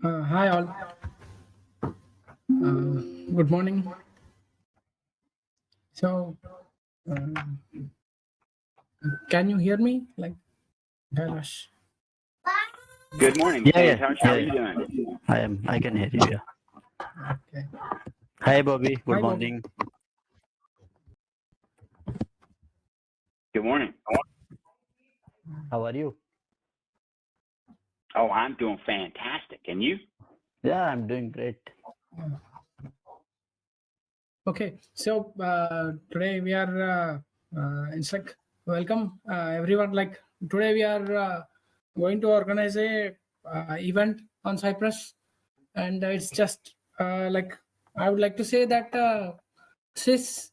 Hi all. Good morning. So, uh, can you hear me? Like, Kailash. Good morning, Yeah. Santosh. How are you doing? I can hear you. Yeah. Okay. Hi, Bobby. Good Hi, Bob. morning. Good morning. How are you? Oh, I'm doing fantastic. And you? Yeah, I'm doing great. Okay. So today we are. It's like welcome everyone. Like today we are going to organize a event on Cyprus, and it's just like I would like to say that CIS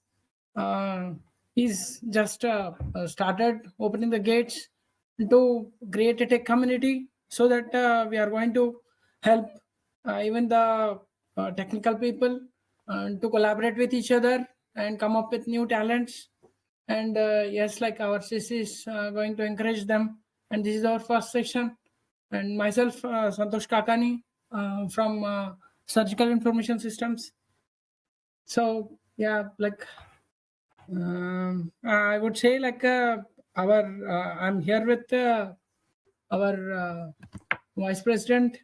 uh, is just started opening the gates to create a tech community so that we are going to help even the technical people to collaborate with each other and come up with new talents. And yes, like our CIS is going to encourage them. And this is our first section. And myself, Santosh Kakani from Surgical Information Systems. So yeah, like I would say like our I'm here with our vice president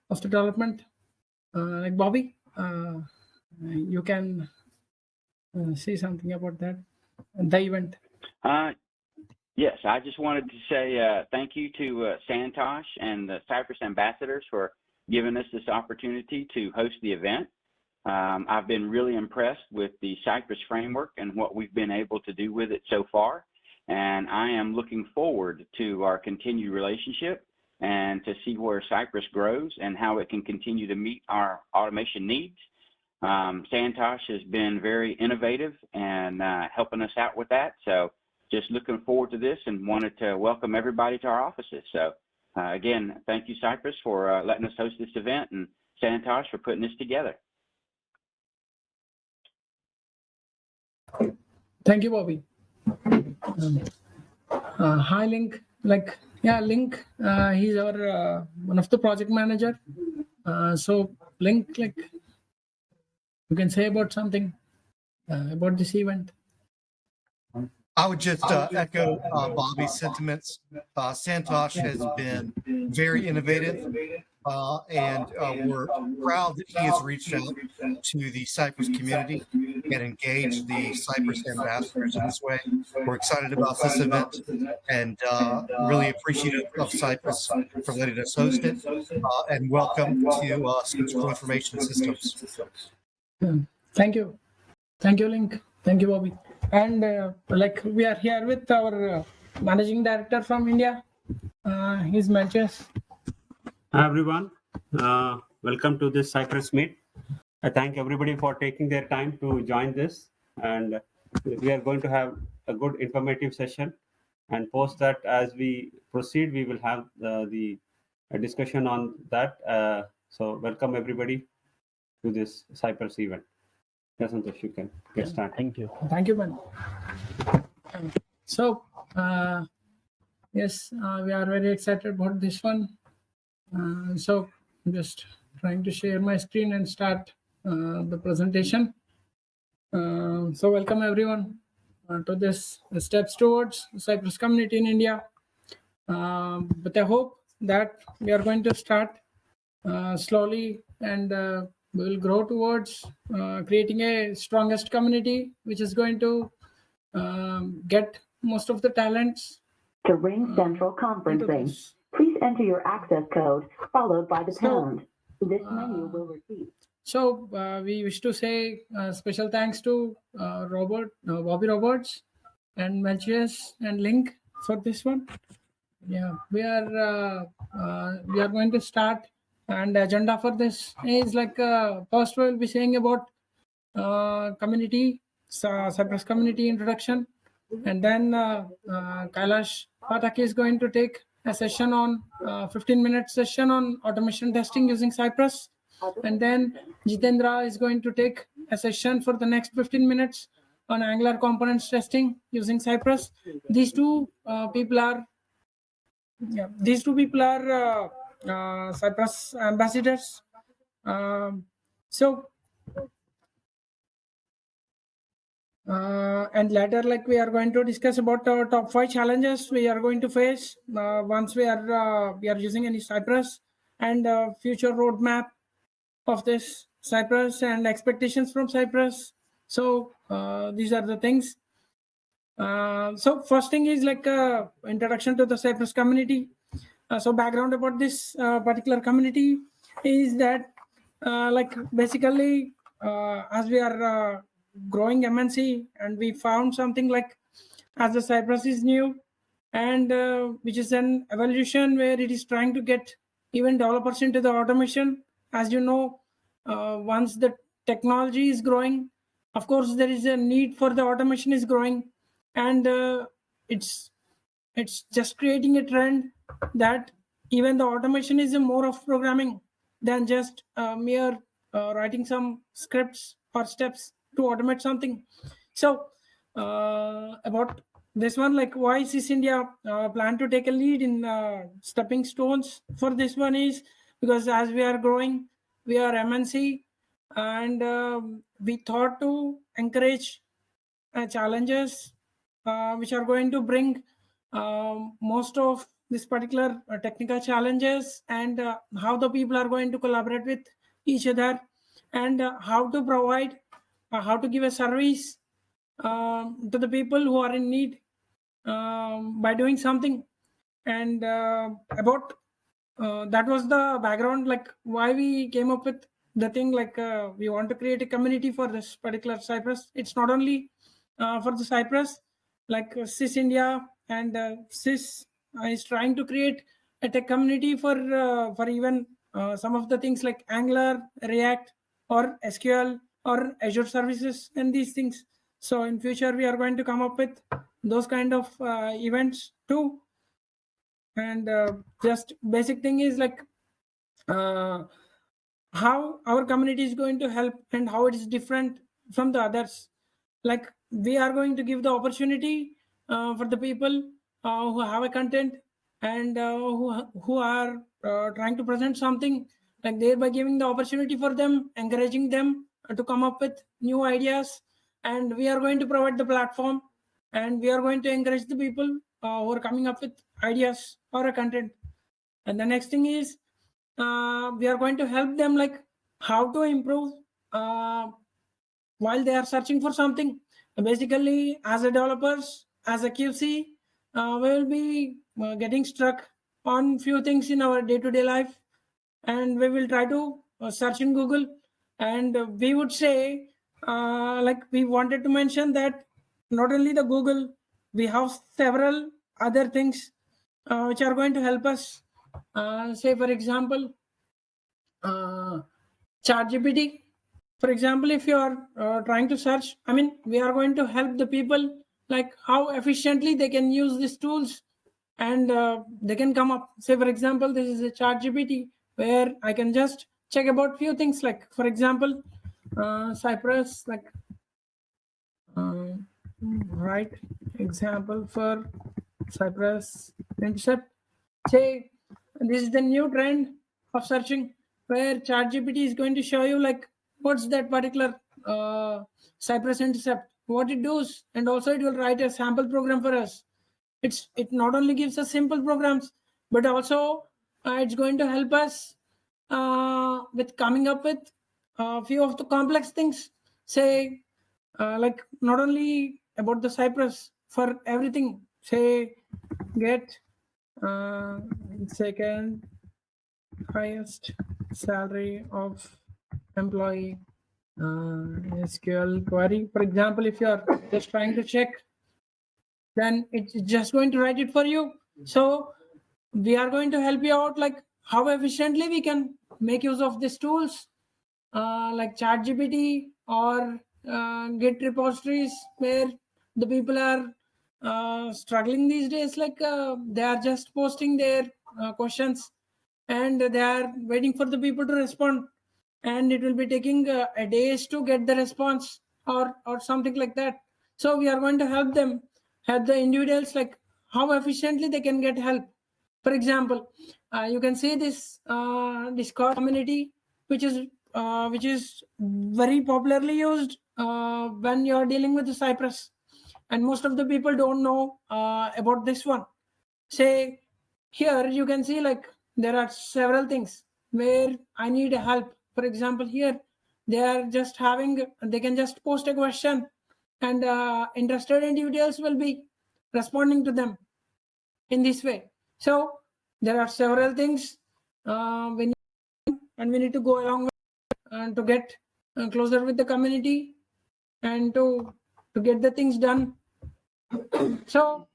of the development, like Bobby. You can say something about that, the event. Yes, I just wanted to say thank you to Santosh and the Cypress Ambassadors for giving us this opportunity to host the event. I've been really impressed with the Cypress framework and what we've been able to do with it so far. And I am looking forward to our continued relationship and to see where Cypress grows and how it can continue to meet our automation needs. Santosh has been very innovative and helping us out with that. So just looking forward to this and wanted to welcome everybody to our offices. So again, thank you, Cypress, for letting us host this event, and Santosh for putting this together. Thank you, Bobby. Hi, Link. Like, yeah, Link. He's our one of the project manager. So, Link, like, you can say about something about this event. I would just echo Bobby's sentiments. Santosh has been very innovative, and we're proud that he has reached out to the Cypress community and engaged the Cypress ambassadors in this way. We're excited about this event and really appreciative of Cypress for letting us host it. And welcome to Surgical Information Systems. Thank you. Thank you, Link. Thank you, Bobby. And like we are here with our managing director from India, his Manchester. Hi everyone, welcome to this Cypress Meet. I thank everybody for taking their time to join this, and we are going to have a good informative session, and post that as we proceed we will have the discussion on that. So welcome everybody to this Cypress event. Yes, Santosh, you can get started. Thank you. Thank you, man. So yes, we are very excited about this one. So I'm just trying to share my screen and start the presentation. So welcome everyone to this steps towards Cypress community in India. But I hope that we are going to start slowly, and we will grow towards creating a strongest community, which is going to get most of the talents. To Ring Central Conferencing, please enter your access code followed by the pound. This menu will repeat. So we wish to say special thanks to Bobby Roberts and Melchius and Link for this one. Yeah, we are going to start, and the agenda for this is like first we will be saying about community, Cypress community introduction, and then Kailash Pataki is going to take a session on 15-minute session on automation testing using Cypress, and then Jitendra is going to take a session for the next 15 minutes on Angular components testing using Cypress. These two people are Cypress Ambassadors. So and later, like, we are going to discuss about our top 5 challenges we are going to face once we are using any Cypress, and future roadmap of this Cypress and expectations from Cypress. So these are the things. So first thing is like introduction to the Cypress community. So background about this particular community is that like basically as we are growing MNC, and we found something like, as the Cypress is new, and which is an evolution where it is trying to get even developers into the automation. As you know, once the technology is growing, of course there is a need for the automation is growing, and it's just creating a trend that even the automation is a more of programming than just mere writing some scripts or steps to automate something. So about this one, like, why Sys India plan to take a lead in stepping stones for this one is because as we are growing, we are MNC, and we thought to encourage challenges which are going to bring most of this particular technical challenges, and how the people are going to collaborate with each other, and how to provide, how to give a service to the people who are in need by doing something. And about that was the background, like why we came up with the thing, like we want to create a community for this particular Cypress. It's not only for the Cypress, like Sys India and Sys is trying to create a tech community for even some of the things like Angular, React, or SQL, or Azure services, and these things. So in future we are going to come up with those kind of events too. And just basic thing is like how our community is going to help and how it is different from the others. Like, we are going to give the opportunity for the people who have a content, and who are trying to present something, like thereby giving the opportunity for them, encouraging them to come up with new ideas. And we are going to provide the platform, and we are going to encourage the people who are coming up with ideas or a content. And the next thing is we are going to help them, like how to improve while they are searching for something. Basically, as a developers, as a QC, we will be getting stuck on few things in our day-to-day life, and we will try to search in Google. And we would say, like, we wanted to mention that not only the Google, we have several other things which are going to help us. Say, for example, ChatGPT. For example, if you are trying to search, I mean, we are going to help the people, like how efficiently they can use these tools, and they can come up. Say, for example, this is a ChatGPT where I can just check about few things, like, for example, Cypress, like, right example for Cypress intercept. Say, this is the new trend of searching, where ChatGPT is going to show you, like, what's that particular Cypress intercept, what it does, and also it will write a sample program for us. It not only gives us simple programs, but also it's going to help us with coming up with a few of the complex things. Say, like, not only about the Cypress, for everything. Say, get second highest salary of employee SQL query. For example, if you are just trying to check, then it's just going to write it for you. So we are going to help you out, like how efficiently we can make use of these tools, like ChatGPT or Git repositories, where the people are struggling these days. Like they are just posting their questions, and they are waiting for the people to respond, and it will be taking a days to get the response, or something like that. So we are going to help them, help the individuals, like how efficiently they can get help. For example, you can see this Discord community, which is very popularly used when you're dealing with the Cypress, and most of the people don't know about this one. Say here you can see like there are several things where I need help. For example, here they are just they can just post a question, and interested individuals will be responding to them in this way. So there are several things we need, and we need to go along with to get closer with the community and to get the things done. So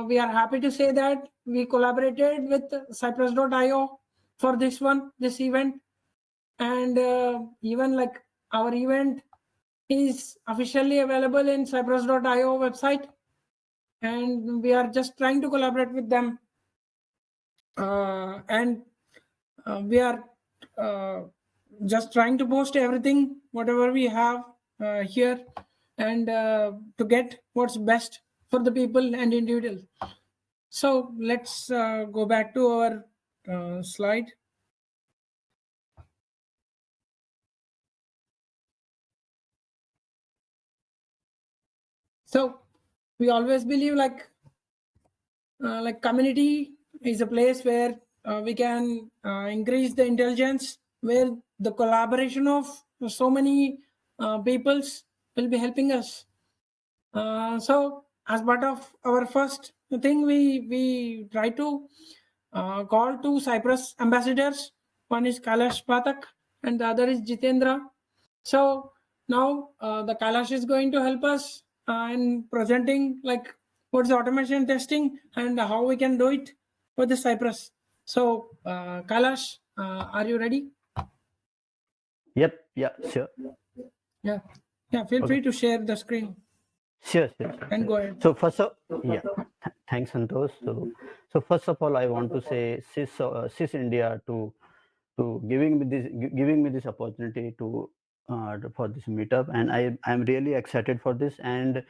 we are happy to say that we collaborated with Cypress.io for this event, and even like our event is officially available in Cypress.io website, and we are just trying to collaborate with them, and we are just trying to post everything whatever we have here, and to get what's best for the people and individuals. So let's go back to our slide. So we always believe like community is a place where we can increase the intelligence, where the collaboration of so many peoples will be helping us. So as part of our first thing, we try to call two Cypress ambassadors. One is Kailash Pathak and the other is Jitendra. So now the Kailash is going to help us in presenting like what's the automation testing and how we can do it with the Cypress. So Kailash, are you ready? Yep. Yeah. Sure. Yeah. Feel free to share the screen. Sure. And go ahead. So first of thanks Santosh. So first of all, I want to say CIS India to giving me this opportunity to for this meetup, and I'm really excited for this. And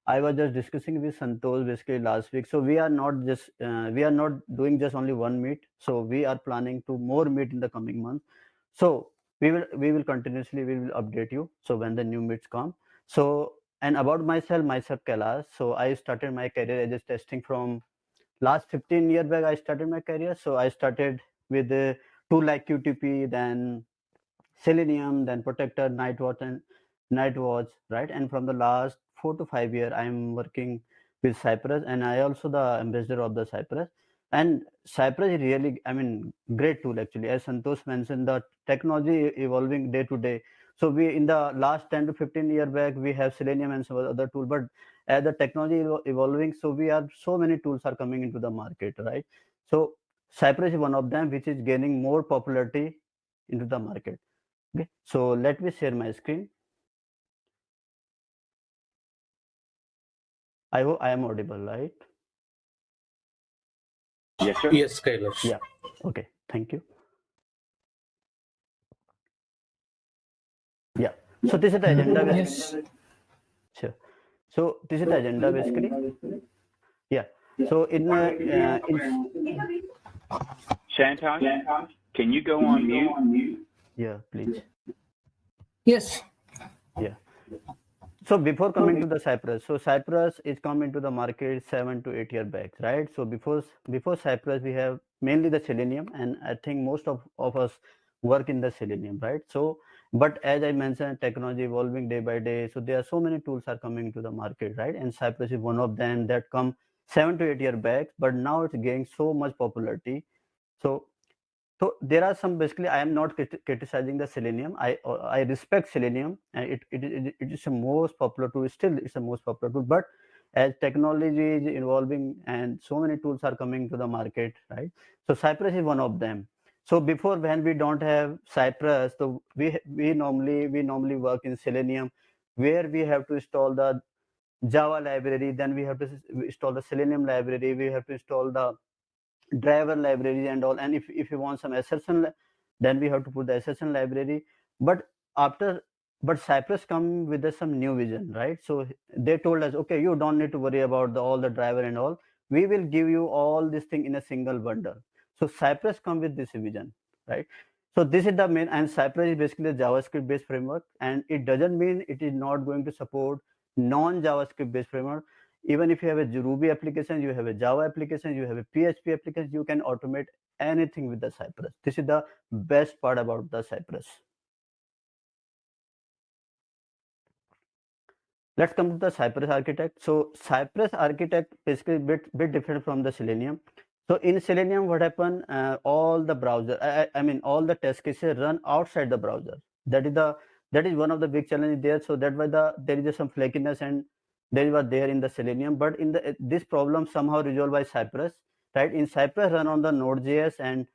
I was just discussing with Santosh basically last week. So we are not doing just only one meet. So we are planning to more meet in the coming months. So we will continuously update you. So when the new meets come. So and about myself Kailash. So I started my career as a testing from last 15 years back. I started my career. So I started with the tool like QTP, then Selenium, then Protector, Nightwatch, right? And from the last 4 to 5 years, I'm working with Cypress, and I also the ambassador of the Cypress. And Cypress is really, I mean, great tool actually. As Santosh mentioned, the technology evolving day to day. So we in the last 10 to 15 years back, we have Selenium and some other tool, but as the technology evolving, so we are so many tools are coming into the market, right? So Cypress is one of them, which is gaining more popularity into the market. Okay, so let me share my screen. I hope I am audible, right? Yes, sir. Yes, Kailash. Yeah. Okay. Thank you. Yeah. So this is the agenda. Yes. Sure. So this is the agenda basically. Yeah. So in Santosh, can you go on mute? yeah, please. Yes. Yeah. So before coming to the Cypress, so Cypress is come into the market 7 to 8 years back, right? So before Cypress, we have mainly the Selenium, and I think most of us work in the Selenium, right? So, but as I mentioned, technology evolving day by day, so there are so many tools are coming to the market, right? And Cypress is one of them that come 7 to 8 years back, but now it's gaining so much popularity. So there are some basically I am not criticizing the Selenium. I respect Selenium, and it is the most popular tool. Still, it's the most popular tool. But as technology is evolving and so many tools are coming to the market, right? So Cypress is one of them. So before when we don't have Cypress, so we normally work in Selenium, where we have to install the Java library, then we have to install the Selenium library, we have to install the driver libraries and all, and if you want some SSN, then we have to put the SSN library. But after but Cypress come with some new vision, right? So they told us, okay, you don't need to worry about all the driver and all. we will give you all this thing in a single bundle. So Cypress come with this vision, right? So this is the main, and Cypress is basically a JavaScript based framework, and it doesn't mean it is not going to support non-JavaScript based framework. Even if you have a Ruby application, you have a Java application, you have a PHP application, you can automate anything with the Cypress. This is the best part about the Cypress. Let's come to the Cypress architect. So Cypress architect basically bit different from the Selenium. So in Selenium, what happened? All the browser, I mean, all the test cases run outside the browser. That is one of the big challenges there. So that why there is some flakiness, and there was there in the Selenium. But in the this problem somehow resolved by Cypress, right? In Cypress run on the Node.js, and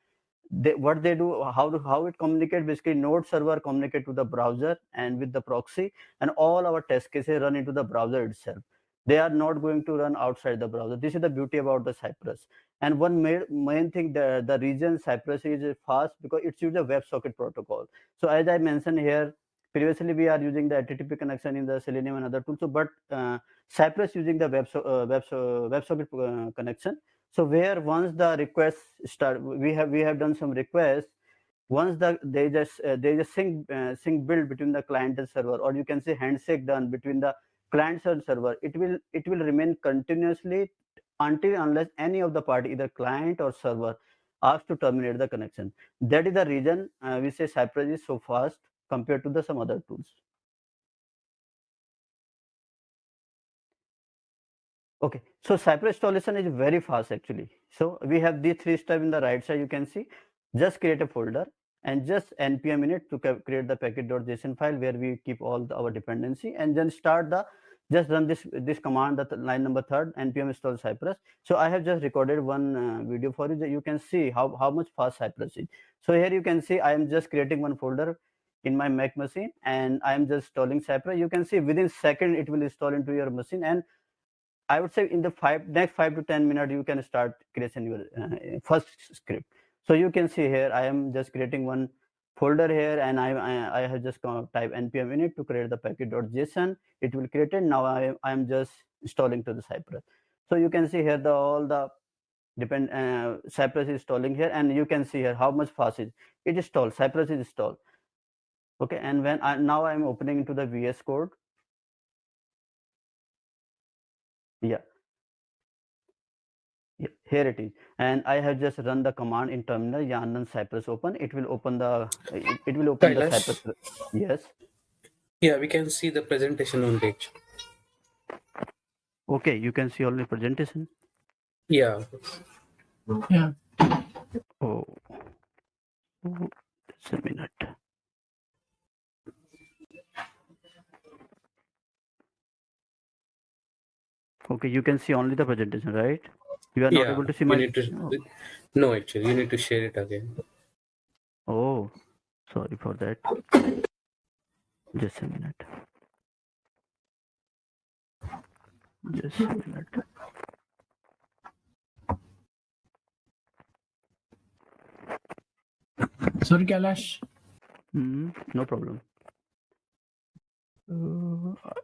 what they do, how it communicates, basically node server communicate to the browser and with the proxy, and all our test cases run into the browser itself. They are not going to run outside the browser. This is the beauty about the Cypress. And one main thing, the reason Cypress is fast, because it's used a WebSocket protocol. So as I mentioned here, previously we are using the HTTP connection in the Selenium and other tools. So but Cypress using the WebSocket connection. So where once the requests start, we have done some requests. Once there is a sync build between the client and server, or you can say handshake done between the client and server, it will remain continuously until unless any of the party, either client or server, asks to terminate the connection. That is the reason we say Cypress is so fast compared to the some other tools. Okay, so Cypress installation is very fast actually. So we have these 3 steps in the right side. You can see, just create a folder and just npm init to create the package.json file where we keep all our dependency, and then just run this command, that line number 3rd, npm install Cypress. So I have just recorded one video for you that you can see how much fast Cypress is. So here you can see I am just creating one folder in my Mac machine, and I am just installing Cypress. You can see within second it will install into your machine, and I would say in the next 5 to 10 minutes, you can start creating your first script. So you can see here, I am just creating one folder here, and I have just type npm init to create the package.json. It will create it. Now I am just installing to the Cypress. So you can see here all the Cypress is installing here, and you can see here how much fast it installed. Cypress is installed. Okay, and when now I'm opening into the VS Code. Yeah. Yeah, here it is, and I have just run the command in terminal yarn Cypress open. It will open the Kailash? Cypress. Yes. Yeah, we can see the presentation on page. Okay, you can see only presentation. Yeah. Yeah. Oh, just a minute. Okay, you can see only the presentation, right? You are not able to see my. No, actually, you need to share it again. Oh, sorry for that. Just a minute. Just a minute. Sorry, Kailash. No problem.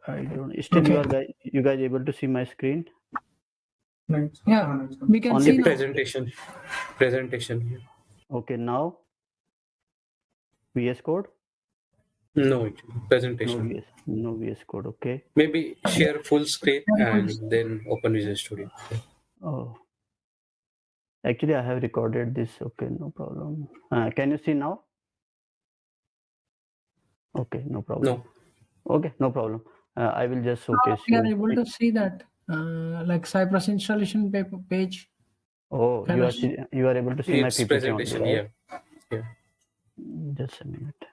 I don't. Still, okay. You guys able to see my screen? Yeah, we can only see presentation. Presentation here. Okay, now VS Code. No, presentation. No VS Code. Okay. Maybe share full screen and then open Visual Studio. Oh, actually, I have recorded this. Okay, no problem. Can you see now? Okay, no problem. No. Okay, no problem. I will just showcase you. We are able to see that, like Cypress installation page. Oh, you are able to see my PPT presentation. Only, right? Yeah. Just a minute.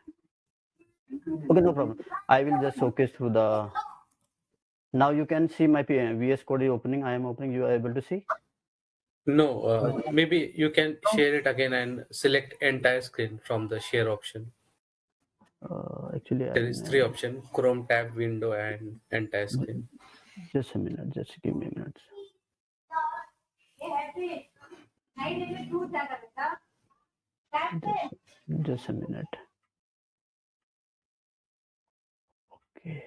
Okay, no problem. I will just showcase through the. Now you can see my VS Code is opening. I am opening. You are able to see? No, maybe you can share it again and select entire screen from the share option. Actually, there is 3 options: Chrome tab, window, and entire screen. Just a minute. Just give me a minute. Just a minute. Okay.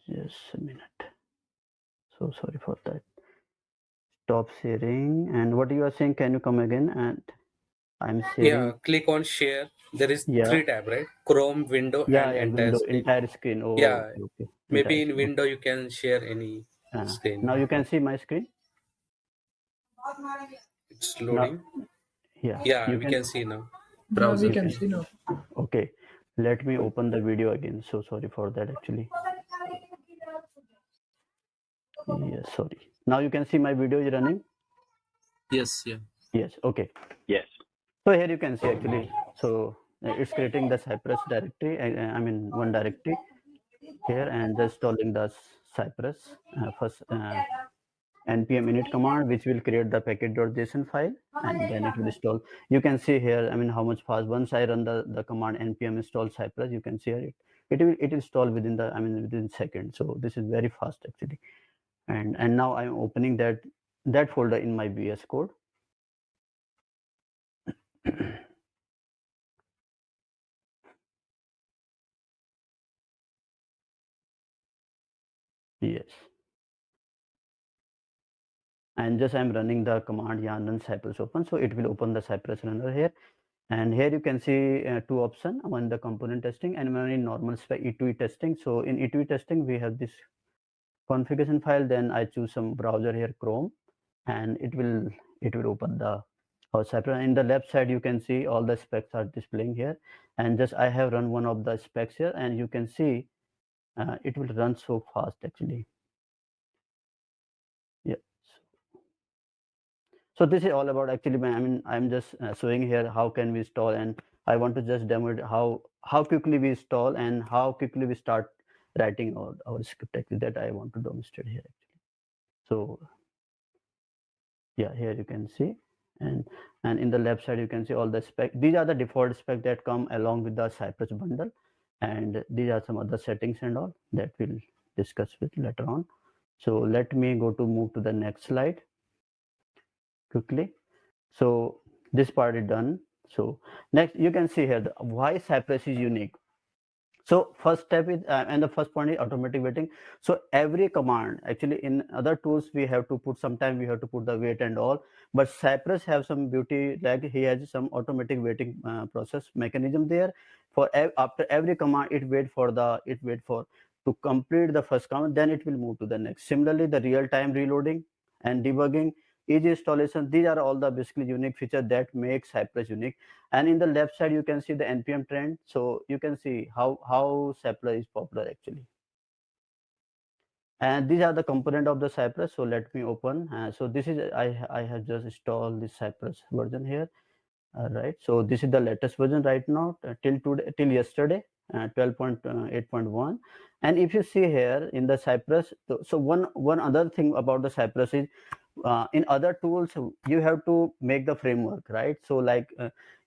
Just a minute. So sorry for that. Stop sharing. And what you are saying, can you come again? And I'm sharing. Yeah, click on share. There is Yeah. 3 tab, right? Chrome, window, Yeah, and yeah, entire window, screen. entire screen. Oh, Yeah, okay, okay. maybe Entire in screen. window you can share any screen. Now you can see my screen. It's Now, loading. yeah, Yeah, you we can. can see now. Yeah, Browser. we can see now. Okay, let me open the video again. So sorry for that, actually. Yes, sorry. Now you can see my video is running. Yes, yeah. Yes, okay. Yes. So here you can see actually. So it's creating the Cypress directory. I mean one directory here, and just installing the Cypress first npm init command, which will create the package.json file, and then it will install. You can see here, I mean, how much fast. Once I run the command npm install Cypress, you can see here it will install within the, I mean, within seconds. So this is very fast actually. And now I'm opening that folder in my VS Code. Yes. And just I'm running the command yarn run Cypress open, so it will open the Cypress runner here. And here you can see 2 options, one the component testing and one in normal spec E2E testing. So in E2E testing we have this configuration file, then I choose some browser here, Chrome, and it will open the Cypress. In the left side you can see all the specs are displaying here, and just I have run one of the specs here, and you can see it will run so fast actually. Yeah. So this is all about actually, I mean, I'm just showing here how can we install, and I want to just demo it how quickly we install and how quickly we start writing our script actually, that I want to demonstrate here actually. So yeah, here you can see, and in the left side you can see all the spec. These are the default spec that come along with the Cypress bundle, and these are some other settings and all that we'll discuss with later on. So let me move to the next slide quickly. So this part is done. So next you can see here why Cypress is unique. So first step is and the first point is automatic waiting. So every command actually, in other tools we have to put, sometime we have to put the wait and all, but Cypress have some beauty, like he has some automatic waiting process mechanism there. For after every command it wait for to complete the first command, then it will move to the next. Similarly, the real-time reloading and debugging, easy installation, these are all the basically unique features that make Cypress unique. And in the left side you can see the npm trend, so you can see how Cypress is popular actually. And these are the component of the Cypress. So let me open. So this is I have just installed this Cypress version here. Right, so this is the latest version right now, till yesterday, 12.8.1. And if you see here in the Cypress, so one other thing about the Cypress is, in other tools you have to make the framework, right? So like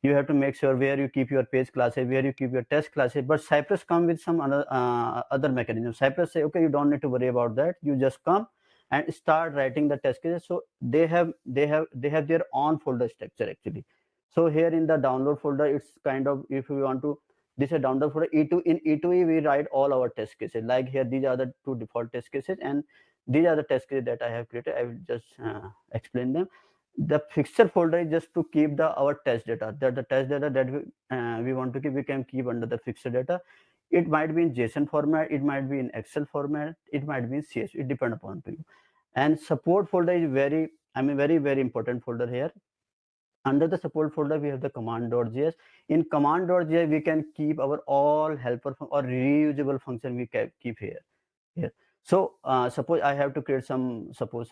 you have to make sure where you keep your page classes, where you keep your test classes, but Cypress come with some other mechanism. Cypress say, okay, you don't need to worry about that, you just come and start writing the test cases. So they have their own folder structure actually. So here in the download folder, it's kind of, if you want to, this is a download folder. In E2E we write all our test cases, like here these are the 2 default test cases, and these are the test cases that I have created. I will just explain them. The fixture folder is just to keep our test data, that the test data that we want to keep, we can keep under the fixture data. It might be in JSON format, it might be in Excel format, it might be in CS, it depends upon to you. And support folder is very important folder here. Under the support folder we have the command.js. In command.js we can keep our all helper or reusable function we can keep here. So suppose I have to create suppose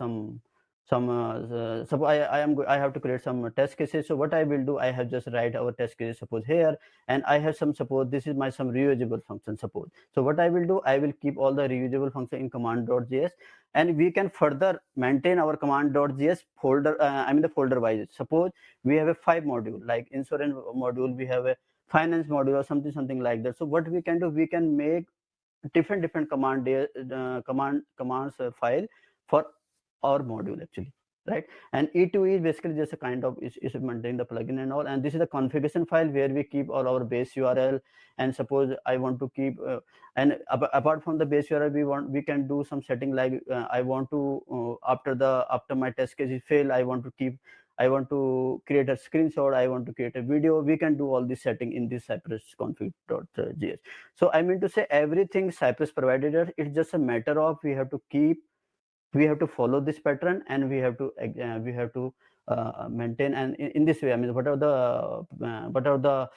I have to create some test cases. So what I will do, I have just write our test cases suppose here, and I have suppose this is my some reusable function suppose. So what I will do, I will keep all the reusable function in command.js, and we can further maintain our command.js folder, the folder wise. Suppose we have a 5 module, like insurance module, we have a finance module or something like that. So what we can do, we can make different commands file for our module actually. right? And E2E is basically just a kind of is maintaining the plugin and all. And this is the configuration file where we keep all our base URL. And suppose I want to keep and apart from the base URL, we can do some setting like I want to after my test case is fail, I want to create a screenshot, I want to create a video. We can do all this setting in this Cypress config.js. So I mean to say everything Cypress provided us. It's just a matter of we have to follow this pattern, and we have to maintain. And in this way, I mean, whatever the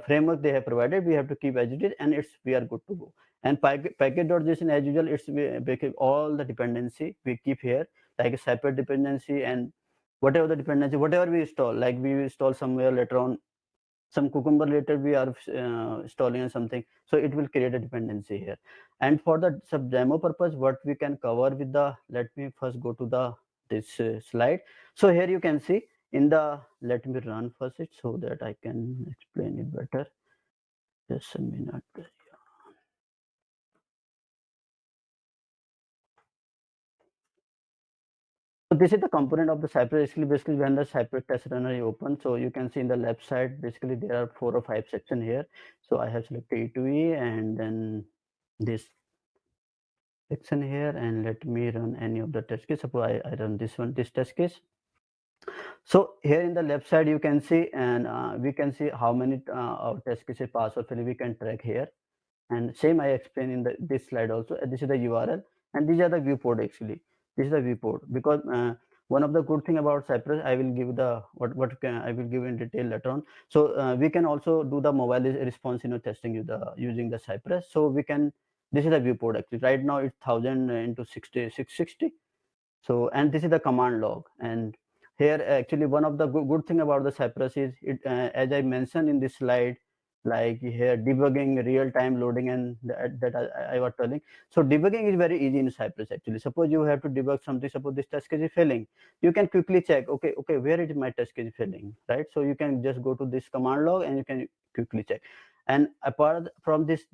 framework they have provided, we have to keep as it is, and we are good to go. And package.json, as usual, it's all the dependency we keep here, like a separate dependency, and whatever we install, like we install somewhere later on some Cucumber later we are installing or something, so it will create a dependency here. And for the sub demo purpose, what we can cover with the, let me first go to this slide. So here you can see let me run first it so that I can explain it better. Just a minute. So this is the component of the Cypress. Basically when the Cypress test runner is open, so you can see in the left side, basically there are 4 or 5 sections here. So I have selected E2E and then this section here, and let me run any of the test case. Suppose I run this test case. So here in the left side you can see, and we can see how many our test cases pass or fail. We can track here, and same I explained in this slide also. This is the URL, and these are the viewport. Actually this is the viewport, because one of the good thing about Cypress, I will give I will give in detail later on. So we can also do the mobile response testing using the Cypress. So we can, this is the viewport actually. Right now it's 1000 into 660. So, and this is the command log. And here actually one of the good thing about the Cypress is it, as I mentioned in this slide, like here debugging, real-time loading, and that I was telling. So debugging is very easy in Cypress actually. Suppose you have to debug something, suppose this test case is failing, you can quickly check, okay, where is my test case failing, right? So you can just go to this command log and you can quickly check. And apart from this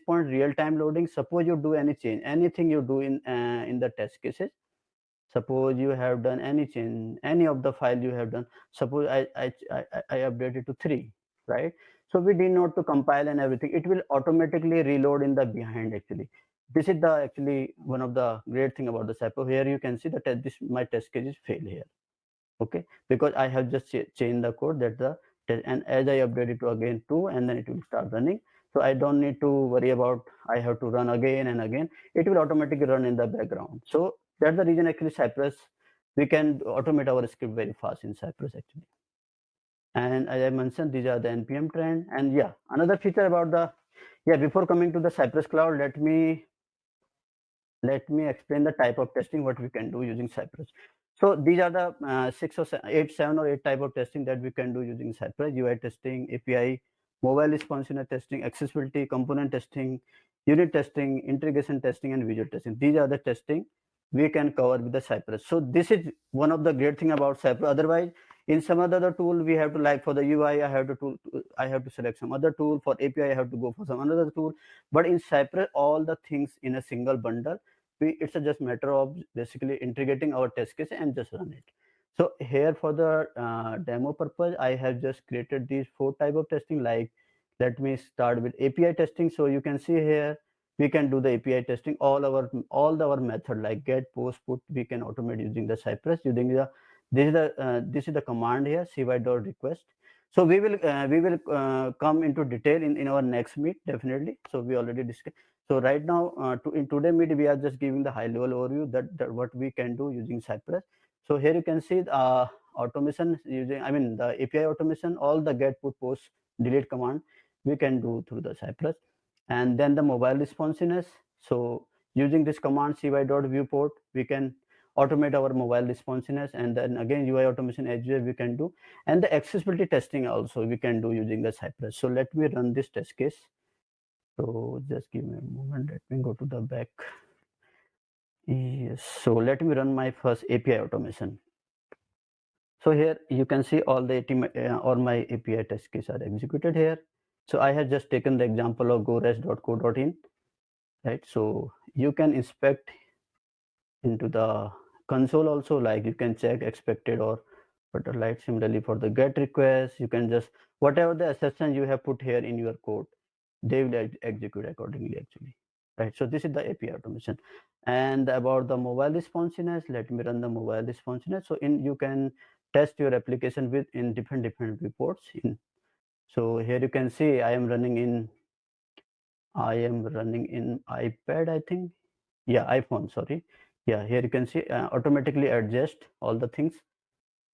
point, real-time loading, suppose you do any change, anything you do in the test cases, suppose you have done any change, any of the file you have done, suppose I updated to 3, right? So we did not to compile and everything, it will automatically reload in the behind actually. This is the actually one of the great thing about the Cypress. Here you can see that my test case is fail here, okay, because I have just changed the code, that the test, and as I update it to again 2, and then it will start running. So I don't need to worry about I have to run again and again, it will automatically run in the background. So that's the reason actually Cypress, we can automate our script very fast in Cypress actually. And as I mentioned, these are the npm trend. And yeah, another feature about before coming to the Cypress Cloud, let me explain the type of testing what we can do using Cypress. So these are the 7 or 8 type of testing that we can do using Cypress: UI testing, API, mobile responsiveness testing, accessibility, component testing, unit testing, integration testing, and visual testing. These are the testing we can cover with the Cypress. So this is one of the great thing about Cypress. Otherwise, in some other tool, we have to, like for the UI, I have to select some other tool. For API, I have to go for some another tool. But in Cypress, all the things in a single bundle. It's just matter of basically integrating our test case and just run it. So here for the demo purpose, I have just created these 4 type of testing. Like, let me start with API testing. So you can see here we can do the API testing. All our method like get, post, put, we can automate using the Cypress. Using this is the command here, cy.request. So we will come into detail in our next meet, definitely. So we already discussed. So right now, in today's meet, we are just giving the high-level overview that what we can do using Cypress. So here you can see automation using, I mean, the API automation, all the get, put, post, delete command we can do through the Cypress. And then the mobile responsiveness. So using this command cy.viewport, we can automate our mobile responsiveness. And then again, UI automation as well we can do. And the accessibility testing also we can do using the Cypress. So let me run this test case. So just give me a moment. Let me go to the back. Yes. So let me run my first API automation. So here you can see all my API test cases are executed here. So I have just taken the example of gorest.co.in, right? So you can inspect into the console also, like you can check expected or but like similarly for the get request, you can just whatever the exception you have put here in your code, they will execute accordingly actually, right? So this is the API automation. And about the mobile responsiveness, let me run the mobile responsiveness. So in you can test your application with in different reports in. So here you can see I am running in iPad, I think. Yeah, iPhone, sorry. Yeah, here you can see automatically adjust all the things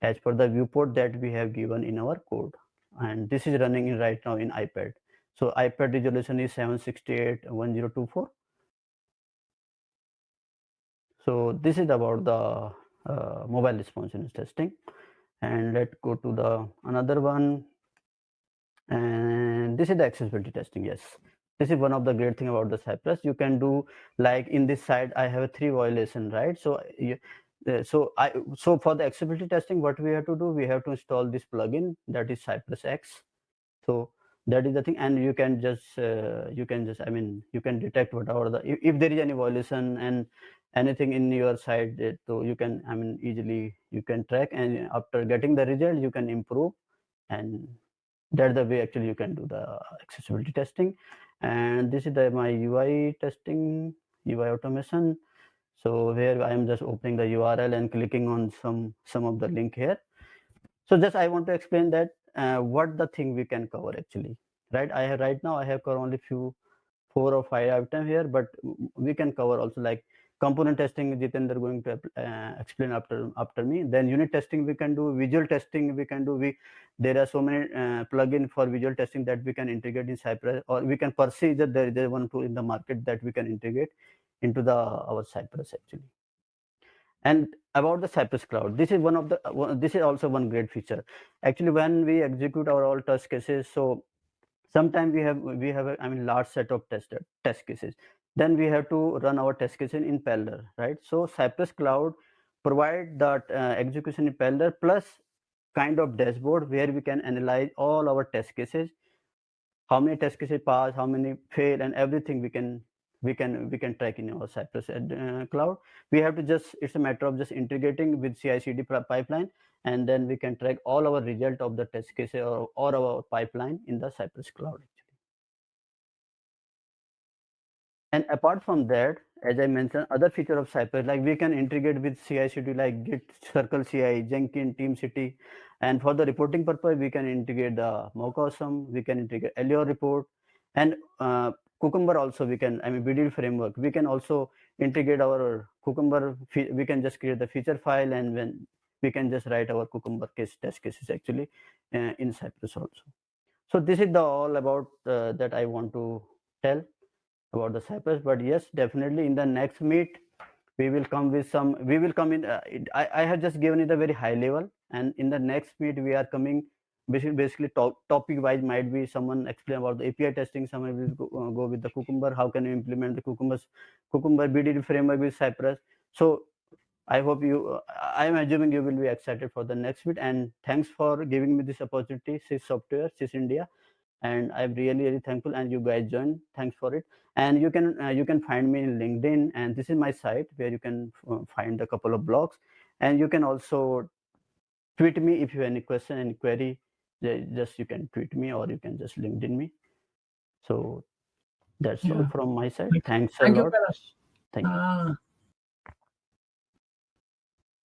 as per the viewport that we have given in our code. And this is running in right now in iPad. So iPad resolution is 768-1024. So this is about the mobile responsiveness testing. And let's go to the another one. And this is the accessibility testing. Yes, this is one of the great thing about the Cypress. You can do like in this side I have a 3 violation, right? So so for the accessibility testing, what we have to do, we have to install this plugin, that is Cypress X. So that is the thing, and you can just I mean you can detect whatever the if there is any violation and anything in your side, so you can I mean easily you can track, and after getting the result you can improve, and that's the way actually you can do the accessibility testing. And this is my UI testing, UI automation. So here I am just opening the URL and clicking on some of the link here. So just I want to explain that what the thing we can cover actually, right? Right now I have covered only 4 or 5 items here, but we can cover also like component testing. Jitendra going to explain after me. Then unit testing we can do, visual testing we can do. There are so many plugin for visual testing that we can integrate in Cypress, or we can perceive that there is one tool in the market that we can integrate into our Cypress actually. And about the Cypress Cloud, this is this is also one great feature actually. When we execute our all test cases, so sometimes we have a, I mean large set of test cases, then we have to run our test cases in parallel, right? So Cypress Cloud provide that execution in parallel plus kind of dashboard where we can analyze all our test cases, how many test cases pass, how many fail, and everything we can track in our Cypress Cloud. We have to just, it's a matter of just integrating with CI/CD pipeline, and then we can track all our result of the test cases or our pipeline in the Cypress Cloud. And apart from that, as I mentioned, other feature of Cypress, like we can integrate with CI/CD like Git, Circle CI, Jenkins, TeamCity. And for the reporting purpose, we can integrate the Mocosm, we can integrate Allure report, and Cucumber also we can, I mean, BDD framework. We can also integrate our Cucumber, we can just create the feature file, and when we can just write our Cucumber test cases actually in Cypress also. So this is all about that I want to tell about the Cypress. But yes, definitely in the next meet we will come in I have just given it a very high level, and in the next meet we are coming basically topic wise. Might be someone explain about the API testing, someone will go with the Cucumber, how can you implement the Cucumber BDD framework with Cypress. So I hope I am assuming you will be excited for the next meet, and thanks for giving me this opportunity, Sys Software, Sys India. And I'm really thankful, and you guys joined, thanks for it. And you can find me in LinkedIn, and this is my site where you can find a couple of blogs, and you can also tweet me if you have any question, any query. Just you can tweet me, or you can just LinkedIn me. So that's all from my side. Thanks a lot. Thank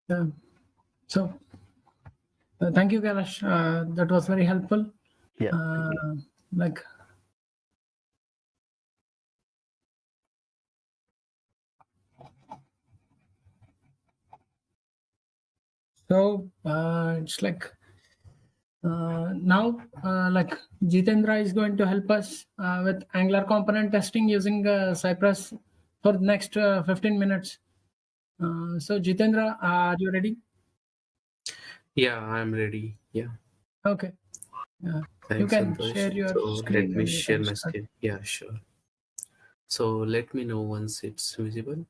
you. So thank you, Kailash. That was very helpful. Yeah. Like so it's like now like Jitendra is going to help us with Angular component testing using Cypress for the next 15 minutes. So Jitendra, are you ready? Yeah, I'm ready. Yeah. Okay. Thanks, you can Santosh. share your So screen. let me and you share can my start. screen. Yeah, sure. So let me know once it's visible.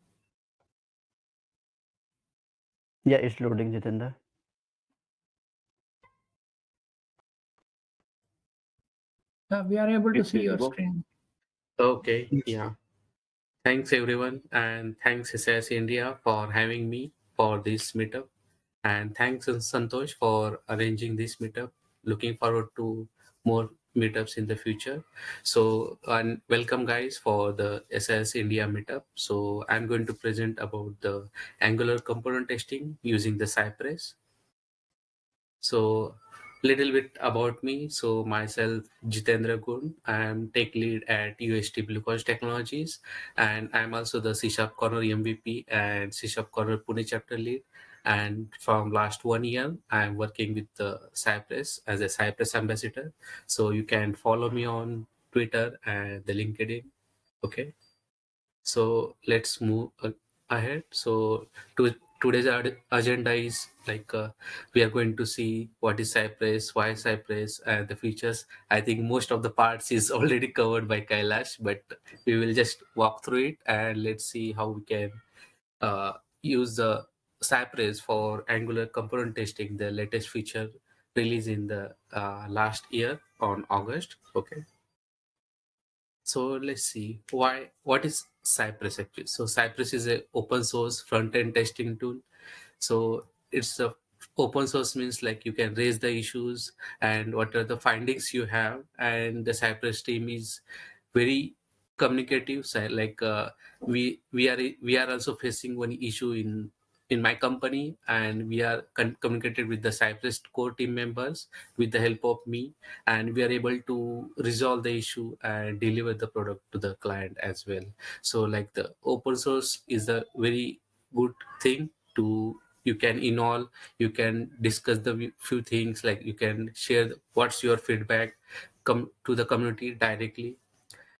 Yeah, it's loading, Jitendra. We are able to It's see your visible. screen. Okay. Yeah. Thanks everyone, and thanks SS India for having me for this meetup. And thanks, Santosh, for arranging this meetup. Looking forward to more meetups in the future. So, and welcome guys for the SAS India meetup. So I'm going to present about the Angular component testing using the Cypress. So little bit about me. So myself, Jitendra Gun. I am tech lead at UST Bluecast Technologies, and I'm also the C# Corner MVP and C# Corner Pune chapter lead. And from last 1 year, I'm working with the Cypress as a Cypress ambassador. So you can follow me on Twitter and the LinkedIn. Okay. So let's move ahead. So today's agenda is like we are going to see what is Cypress, why Cypress, and the features. I think most of the parts is already covered by Kailash, but we will just walk through it and let's see how we can uh, use the Cypress for Angular component testing, the latest feature released in the last year on August. Okay. So let's see what is Cypress actually. So Cypress is a open source front end testing tool. So it's a open source means like you can raise the issues and what are the findings you have, and the Cypress team is very communicative side. Like we are also facing one issue in my company, and we are communicated with the Cypress core team members with the help of me, and we are able to resolve the issue and deliver the product to the client as well. So like the open source is a very good thing to, you can involve, you can discuss the few things, like you can share what's your feedback, come to the community directly,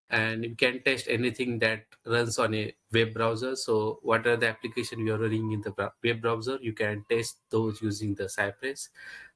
and you can test anything that runs on a web browser. So what are the application you are running in the web browser, you can test those using the Cypress.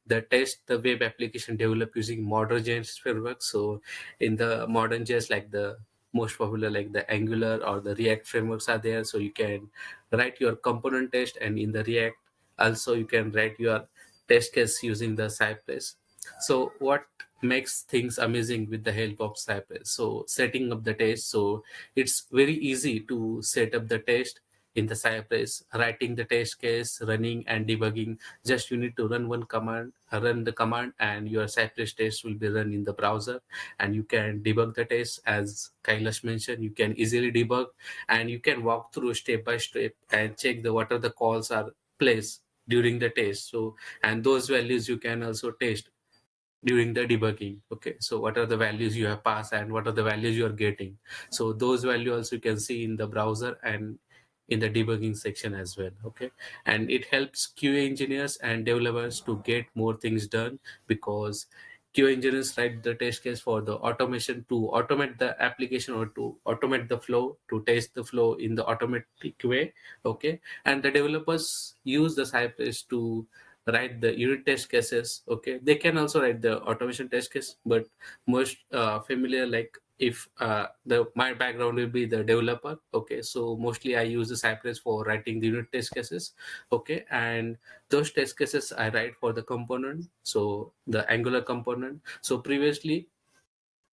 The test the web application developed using modern JS framework. So in the modern JS, like the most popular like the Angular or the React frameworks are there, so you can write your component test, and in the React also you can write your test case using the Cypress. So what makes things amazing with the help of Cypress? So setting up the test, so it's very easy to set up the test in the Cypress, writing the test case, running and debugging. Just you need to run one command, run the command, and your Cypress test will be run in the browser, and you can debug the test. As Kailash mentioned, you can easily debug, and you can walk through step by step and check the what are the calls are placed during the test. So and those values you can also test during the debugging. Okay, so what are the values you have passed and what are the values you are getting. So those values also you can see in the browser and in the debugging section as well. Okay, and it helps QA engineers and developers to get more things done, because QA engineers write the test case for the automation to automate the application or to automate the flow, to test the flow in the automatic way. Okay, and the developers use the Cypress to write the unit test cases. Okay, they can also write the automation test case, but most familiar, like if the my background will be the developer. Okay, so mostly I use the Cypress for writing the unit test cases. Okay, and those test cases I write for the component, so the Angular component. So previously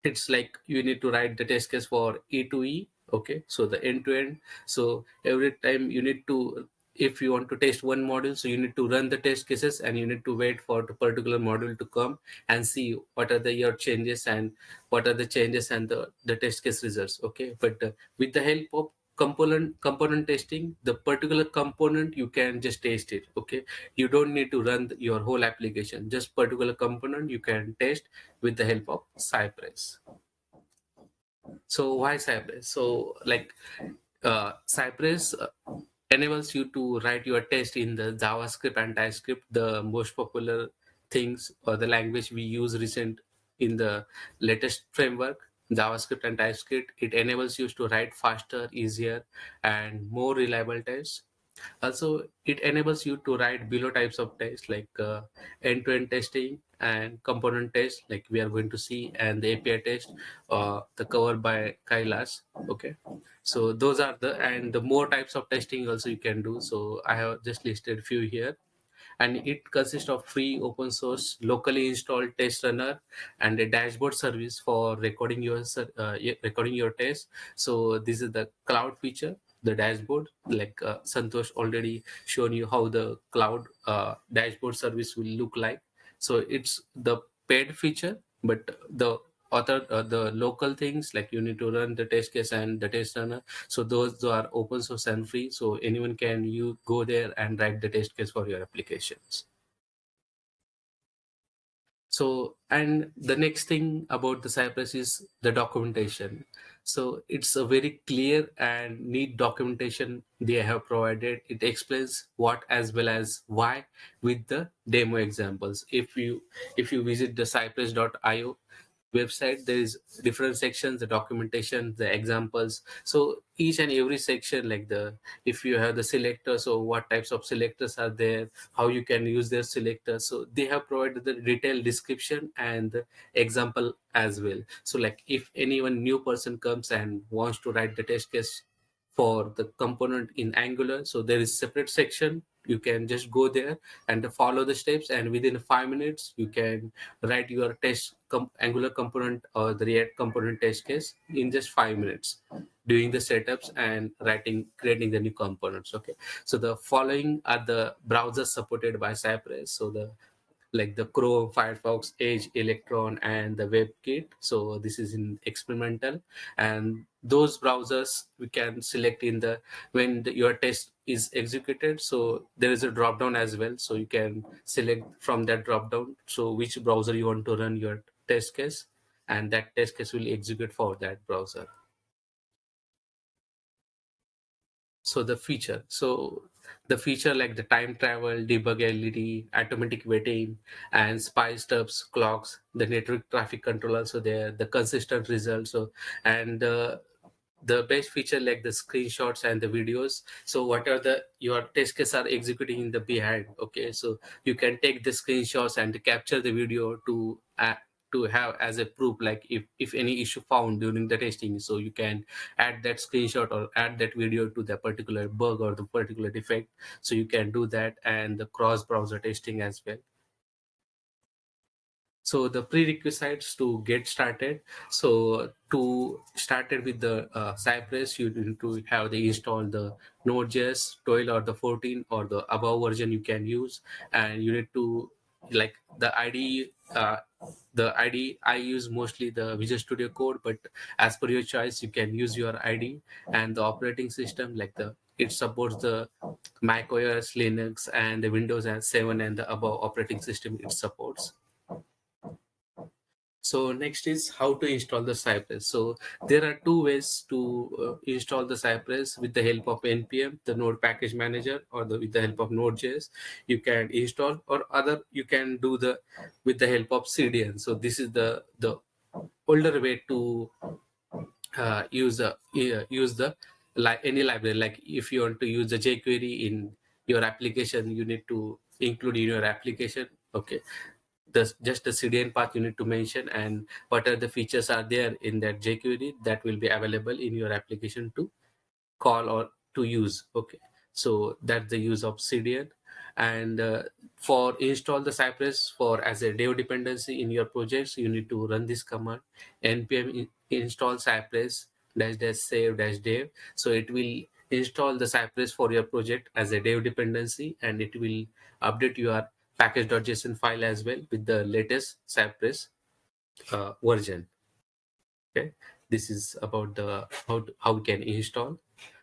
it's like you need to write the test case for E to E. Okay, so the end to end. So every time you need to, if you want to test one module, so you need to run the test cases and you need to wait for the particular module to come and see what are the your changes and what are the changes and the test case results. Okay, but with the help of component testing, the particular component you can just test it. Okay, you don't need to run your whole application, just particular component you can test with the help of Cypress. So why Cypress? So like Cypress enables you to write your test in the JavaScript and TypeScript, the most popular things or the language we use recent in the latest framework, JavaScript and TypeScript. It enables you to write faster, easier, and more reliable tests. Also, it enables you to write below types of tests, like end-to-end testing and component test, like we are going to see, and the API test, the covered by Kailash. Okay, so those are the, and the more types of testing also you can do. So I have just listed few here, and it consists of free open source locally installed test runner and a dashboard service for recording your recording your test. So this is the cloud feature. the dashboard. Like Santosh already shown you how the cloud dashboard service will look like. So it's the paid feature, but the local things, like you need to run the test case and the test runner, so those are open source and free, so anyone can you go there and write the test case for your applications. So, and the next thing about the Cypress is the documentation. So it's a very clear and neat documentation they have provided. It explains what as well as why with the demo examples. If you visit the cypress.io website, there is different sections, the documentation, the examples. So each and every section, like the, if you have the selector, so what types of selectors are there, how you can use their selector, so they have provided the detailed description and the example as well. So like if anyone new person comes and wants to write the test case for the component in Angular, so there is separate section, you can just go there and follow the steps, and within 5 minutes you can write your Angular component or the React component test case in just 5 minutes, doing the setups and creating the new components. Okay, so the following are the browsers supported by Cypress. So the, like the Chrome, Firefox, Edge, Electron, and the WebKit. So this is in experimental, and those browsers we can select in the, when your test is executed. So there is a drop down as well, so you can select from that drop down, so which browser you want to run your test case, and that test case will execute for that browser. So the feature like the time travel, debuggability, automatic waiting, and spy stubs, clocks, the network traffic control also there, the consistent results. So, and the best feature like the screenshots and the videos. So whatever the your test case are executing in the behind, okay, so you can take the screenshots and capture the video to have as a proof, like if any issue found during the testing, so you can add that screenshot or add that video to the particular bug or the particular defect, so you can do that, and the cross browser testing as well. So the prerequisites to get started. So to started with the Cypress, you need to have the install the Node.js 12 or the 14 or the above version you can use, and you need to, like the IDE. The IDE I use mostly the Visual Studio Code, but as per your choice, you can use your IDE, and the operating system, like the, it supports the Mac OS, Linux, and the Windows 7 and the above operating system it supports. So next is how to install the Cypress. So there are two ways to install the Cypress: with the help of npm, the Node Package Manager, or with the help of Node.js. You can install, or other you can do the with the help of CDN. So this is the older way to use the like any library. Like if you want to use the jQuery in your application, you need to include in your application. Okay, just the CDN path you need to mention, and what are the features are there in that jQuery that will be available in your application to call or to use. Okay, so that's the use of CDN. And for install the Cypress for as a dev dependency in your projects, you need to run this command: npm install Cypress dash dash save dash dev. So it will install the Cypress for your project as a dev dependency, and it will update your package.json file as well with the latest Cypress version. Okay, this is about the how we can install.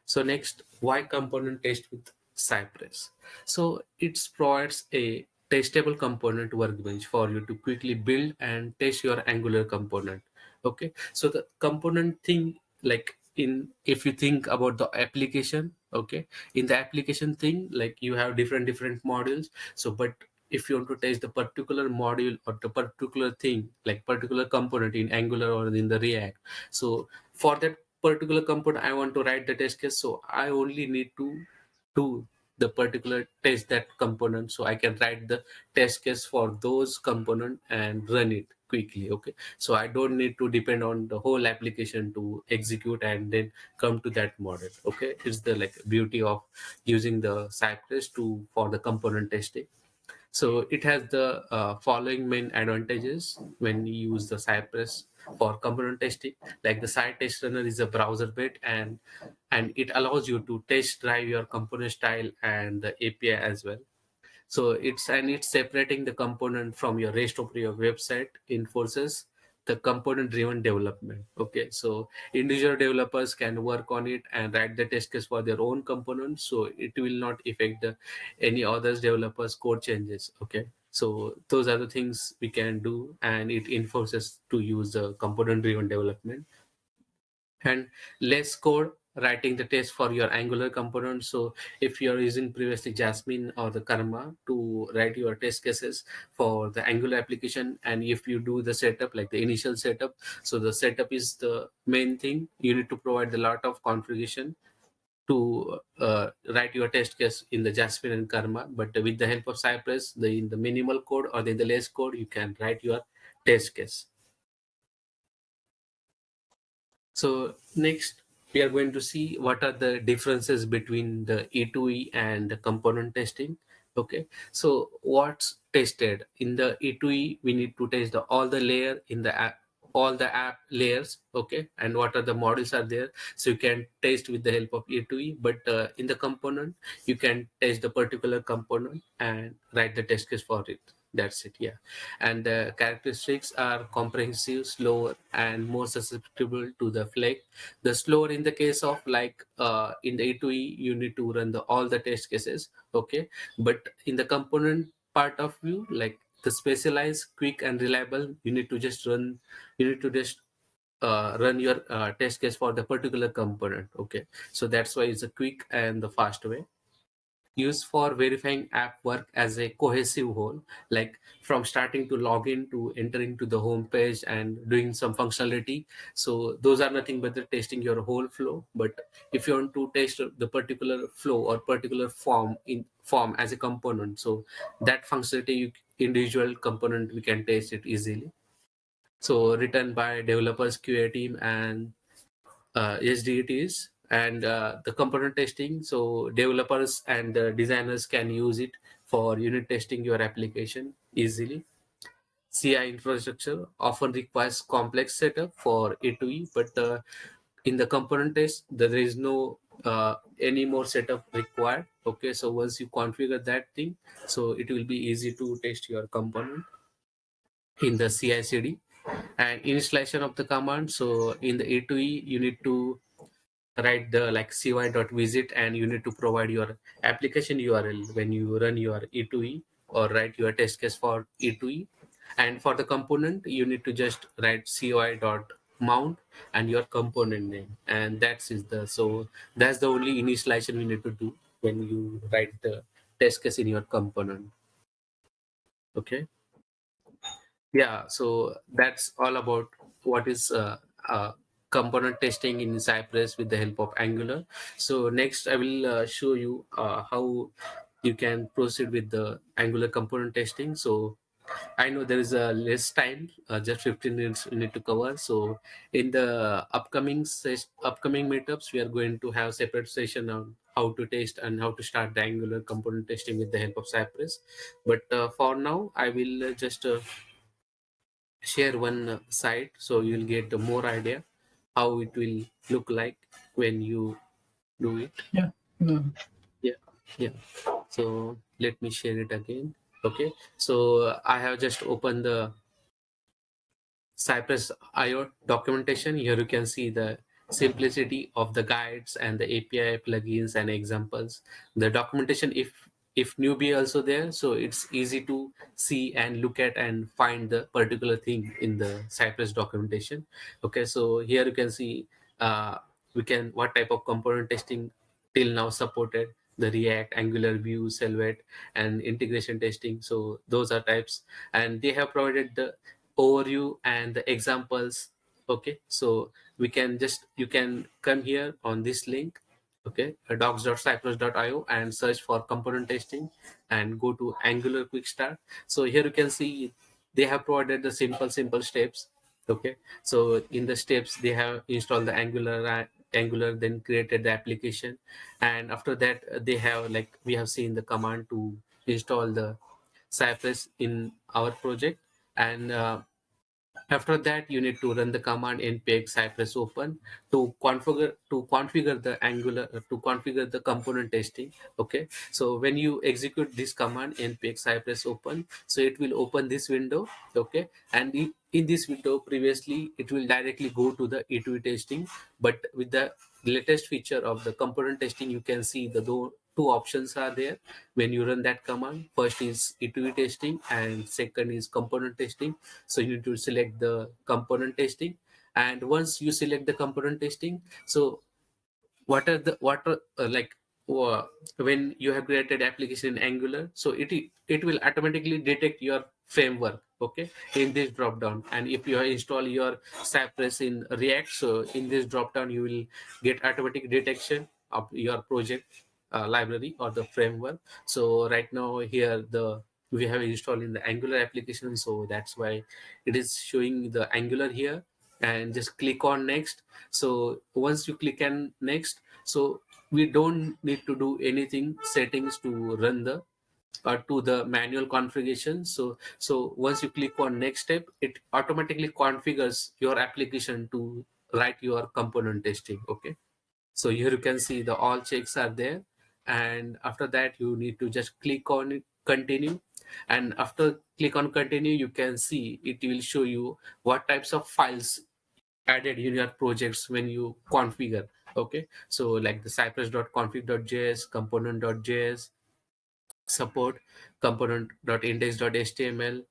So next, why component test with Cypress? So it provides a testable component workbench for you to quickly build and test your Angular component. Okay, so the component thing, like in, if you think about the application, okay, in the application thing, like you have different modules. So but if you want to test the particular module or the particular thing, like particular component in Angular or in the React, so for that particular component I want to write the test case, so I only need to do the particular test that component, so I can write the test case for those component and run it quickly. Okay, so I don't need to depend on the whole application to execute and then come to that model. Okay, it's the like beauty of using the Cypress to for the component testing. So it has the following main advantages when you use the Cypress for component testing. Like the site test runner is a browser bit, and it allows you to test drive your component style and the API as well. So it's separating the component from your rest of your website, enforces the component driven development. Okay, so individual developers can work on it and write the test case for their own components, so it will not affect any others developers code changes. Okay, so those are the things we can do, and it enforces to use the component driven development. And less code writing the test for your Angular component. So if you're using previously Jasmine or the Karma to write your test cases for the Angular application, and if you do the setup, like the initial setup, so the setup is the main thing. You need to provide a lot of configuration to write your test case in the Jasmine and Karma. But with the help of Cypress, in the minimal code or in the less code, you can write your test case. So next, we are going to see what are the differences between the E2E and the component testing. Okay, so what's tested in the E2E? We need to test all the layer in the app, all the app layers. Okay, and what are the models are there? So you can test with the help of E2E, but in the component, you can test the particular component and write the test case for it. That's it. Yeah, and the characteristics are comprehensive, slower, and more susceptible to the flake. The slower in the case of like in the A2E, you need to run all the test cases. Okay, but in the component part of view, like the specialized, quick, and reliable, you need to just run. You need to just run your test case for the particular component. Okay, so that's why it's a quick and the fast way. Used for verifying app work as a cohesive whole, like from starting to login to entering to the home page and doing some functionality. So those are nothing but the testing your whole flow. But if you want to test the particular flow or particular form as a component, so that functionality individual component we can test it easily. So written by developers, QA team, and SDETs, and the component testing. So developers and designers can use it for unit testing your application easily. CI infrastructure often requires complex setup for A2E, but in the component test, there is no any more setup required. Okay, so once you configure that thing, so it will be easy to test your component in the CI/CD. And installation of the command. So in the A2E, you need to write the like cy.visit, and you need to provide your application URL when you run your E2E or write your test case for E2E. And for the component, you need to just write cy.mount and your component name, and that's the only initialization you need to do when you write the test case in your component. Okay, yeah, so that's all about what is component testing in Cypress with the help of Angular. So next I will show you how you can proceed with the Angular component testing. So I know there is a less time, just 15 minutes we need to cover. So in the upcoming meetups, we are going to have separate session on how to test and how to start the Angular component testing with the help of Cypress. But for now, I will just share one site, so you'll get more idea how it will look like when you do it. Yeah. No. Yeah, so let me share it again. Okay, so I have just opened the Cypress IO documentation. Here you can see the simplicity of the guides and the API plugins and examples. The documentation, if newbie also there, so it's easy to see and look at and find the particular thing in the Cypress documentation. Okay, so here you can see we can what type of component testing till now supported, the React, Angular, Vue, Silhouette, and integration testing. So those are types, and they have provided the overview and the examples. Okay, so you can come here on this link. Okay, docs.cypress.io, and search for component testing and go to Angular quick start. So here you can see they have provided the simple steps. Okay, so in the steps they have installed the Angular, then created the application, and after that they have, like we have seen, the command to install the Cypress in our project. And After that, you need to run the command npx cypress open to configure the Angular to configure the component testing. Okay, so when you execute this command npx cypress open, so it will open this window. Okay, and in this window, previously it will directly go to the E2E testing, but with the latest feature of the component testing, you can see the two options are there when you run that command. First is E2E testing and second is component testing. So you need to select the component testing, and once you select the component testing, so what are like uh, when you have created application in Angular, so it will automatically detect your framework, okay, in this drop down. And if you install your Cypress in React, so in this drop down you will get automatic detection of your project library or the framework. So right now here we have installed in the Angular application, so that's why it is showing the Angular here. And just click on next. So once you click on next, so we don't need to do anything settings to run the to the manual configuration. So once you click on next step, it automatically configures your application to write your component testing. Okay, so here you can see the all checks are there, and after that you need to just click on it, continue. And after click on continue, you can see it will show you what types of files added in your projects when you configure. Okay, so like the cypress.config.js, component.js, support, component.index.html,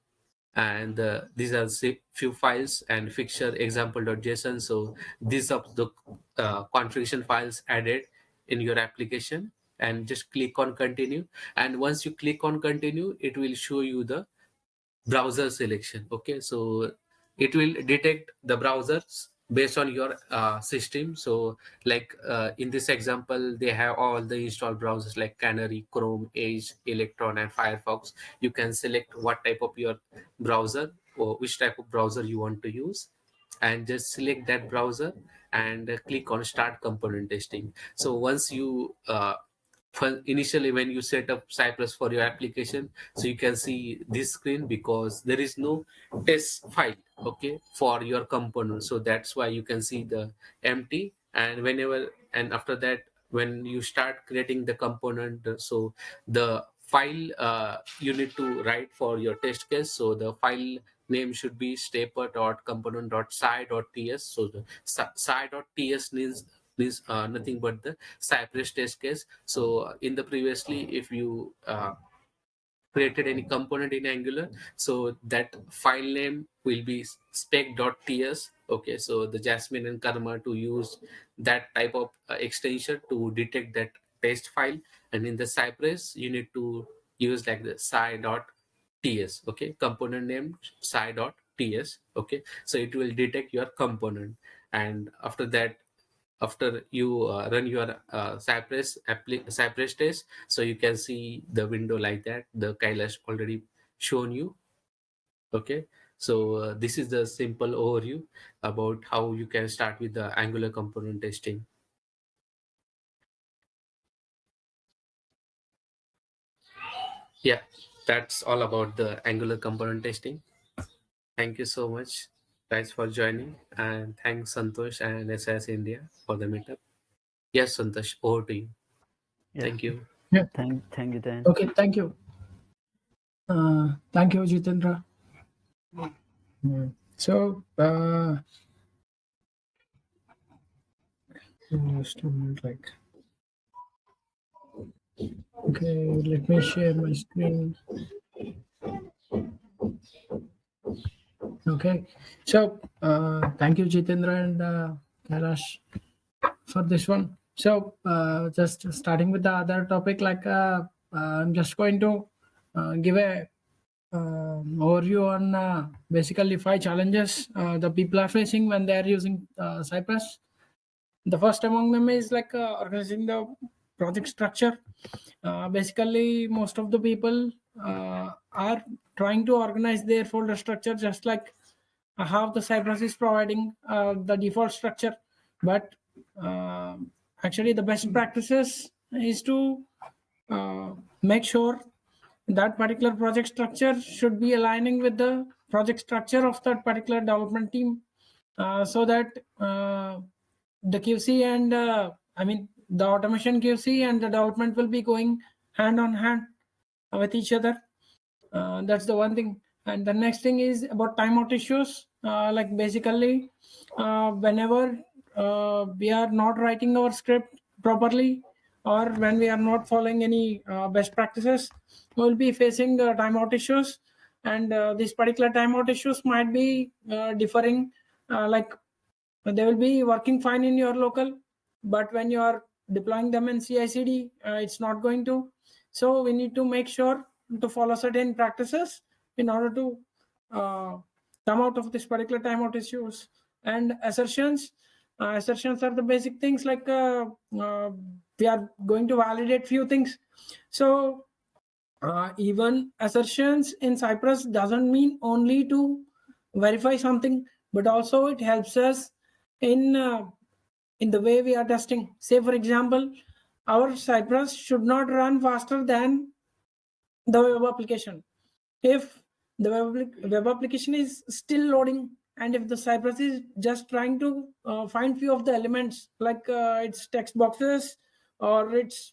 and these are few files, and fixture example.json. So these are the configuration files added in your application, and just click on continue. And once you click on continue, it will show you the browser selection. Okay, so it will detect the browsers based on your system. So like in this example, they have all the installed browsers like Canary, Chrome, Edge, Electron, and Firefox. You can select what type of your browser or which type of browser you want to use, and just select that browser and click on start component testing. So once you initially when you set up Cypress for your application, so you can see this screen because there is no test file, okay, for your component. So that's why you can see the empty. And whenever and after that, when you start creating the component, so the file you need to write for your test case. So the file name should be stepper.component.sci.ts. So the sci.ts means nothing but the Cypress test case. So in the previously, if you created any component in Angular, so that file name will be spec.ts. Okay, so the Jasmine and Karma to use that type of extension to detect that test file. And in the Cypress, you need to use like the sci.ts. Okay, component name sci.ts. Okay, so it will detect your component. And after that, after you run your Cypress test, so you can see the window like that the Kailash already shown you. Okay, so this is the simple overview about how you can start with the Angular component testing. Yeah, that's all about the Angular component testing. Thank you so much guys for joining, and thanks Santosh and SAS India for the meetup. Yes, Santosh, over to you. Yeah. Thank you. Yeah. Thank you, Dan. Okay, thank you. Thank you, Jitendra. So, just a minute, like, okay, let me share my screen. Okay, so thank you, Jitendra and Kailash, for this one. So, just starting with the other topic, like, I'm just going to give a overview on basically 5 challenges the people are facing when they are using Cypress. The first among them is like organizing the project structure. Basically, most of the people are trying to organize their folder structure just like how the Cypress is providing the default structure. But actually, the best practices is to make sure that particular project structure should be aligning with the project structure of that particular development team, so that the QC and the automation QC and the development will be going hand on hand with each other. That's the one thing. And the next thing is about timeout issues. Like basically, whenever we are not writing our script properly, or when we are not following any best practices, we'll be facing timeout issues. And these particular timeout issues might be differing. Like they will be working fine in your local, but when you are deploying them in CI/CD, it's not going to. So we need to make sure to follow certain practices in order to come out of this particular timeout issues. And assertions are the basic things, like we are going to validate few things. So even assertions in Cypress doesn't mean only to verify something, but also it helps us in the way we are testing. Say for example, our Cypress should not run faster than the web application. If the web application is still loading, and if the Cypress is just trying to find few of the elements, like its text boxes or its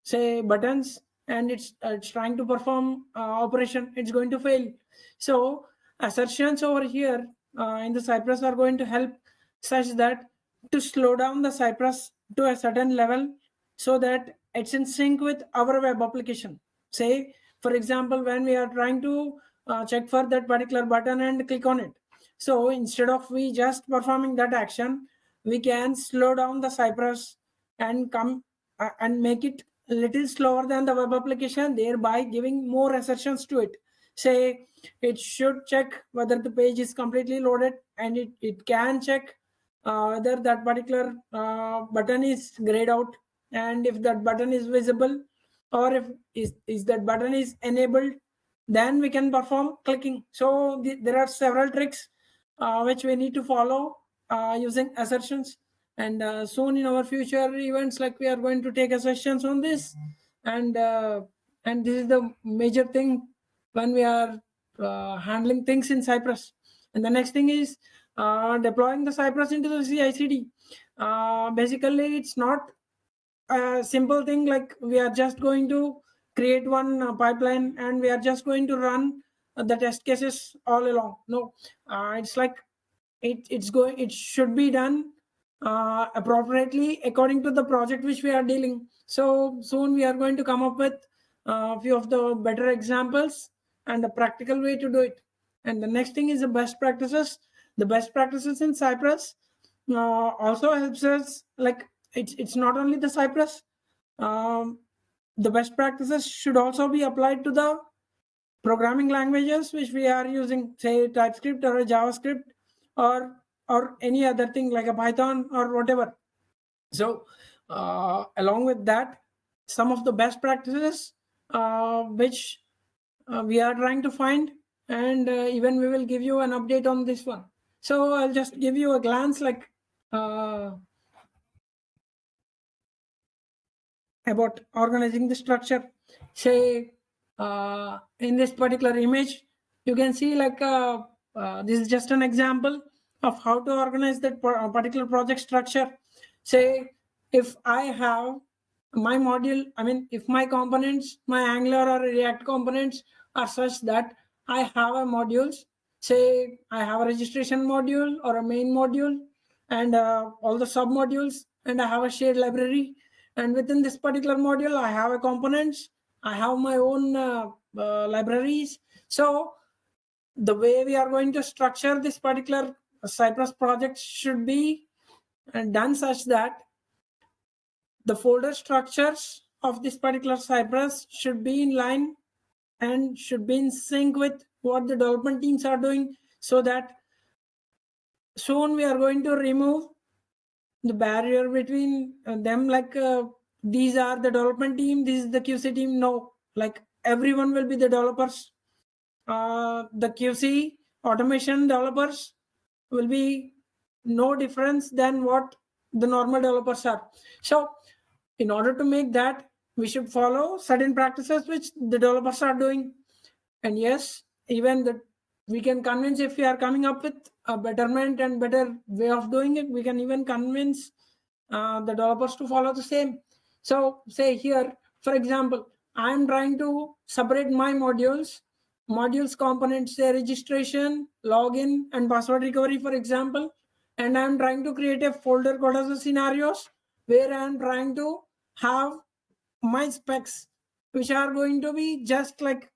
say buttons, and it's trying to perform operation, it's going to fail. So assertions over here in the Cypress are going to help such that to slow down the Cypress to a certain level, so that it's in sync with our web application. Say for example, when we are trying to check for that particular button and click on it, so instead of we just performing that action, we can slow down the Cypress and come and make it a little slower than the web application, thereby giving more assertions to it. Say it should check whether the page is completely loaded, and it can check whether that particular button is grayed out, and if that button is visible, or if is that button is enabled, then we can perform clicking. So there are several tricks which we need to follow using assertions. And soon in our future events, like we are going to take assertions on this. And this is the major thing when we are handling things in Cypress. And the next thing is deploying the Cypress into the CI/CD. Basically, it's not a simple thing like we are just going to create one pipeline and we are just going to run the test cases all along. No, it's like it should be done appropriately according to the project which we are dealing. So soon we are going to come up with a few of the better examples and a practical way to do it. And the next thing is the best practices. The best practices in Cypress also helps us, like it's not only the Cypress. The best practices should also be applied to the programming languages which we are using, say TypeScript or a JavaScript or any other thing like a Python or whatever. So along with that, some of the best practices which we are trying to find, and even we will give you an update on this one. So I'll just give you a glance, like about organizing the structure. Say in this particular image, you can see like this is just an example of how to organize that particular project structure. Say if I have my module, if my components, my Angular or React components are such that I have a modules, say I have a registration module or a main module and all the sub modules, and I have a shared library, and within this particular module I have a components, I have my own libraries. So the way we are going to structure this particular Cypress project should be done such that the folder structures of this particular Cypress should be in line and should be in sync with what the development teams are doing, so that soon we are going to remove the barrier between them, like these are the development team, this is the QC team. No, like everyone will be the developers. The QC automation developers will be no difference than what the normal developers are. So in order to make that, we should follow certain practices which the developers are doing. And yes, even that we can convince, if we are coming up with a betterment and better way of doing it, we can even convince the developers to follow the same. So say here, for example, I'm trying to separate my modules components, say registration, login, and password recovery, for example. And I'm trying to create a folder called as a scenarios where I'm trying to have my specs, which are going to be just like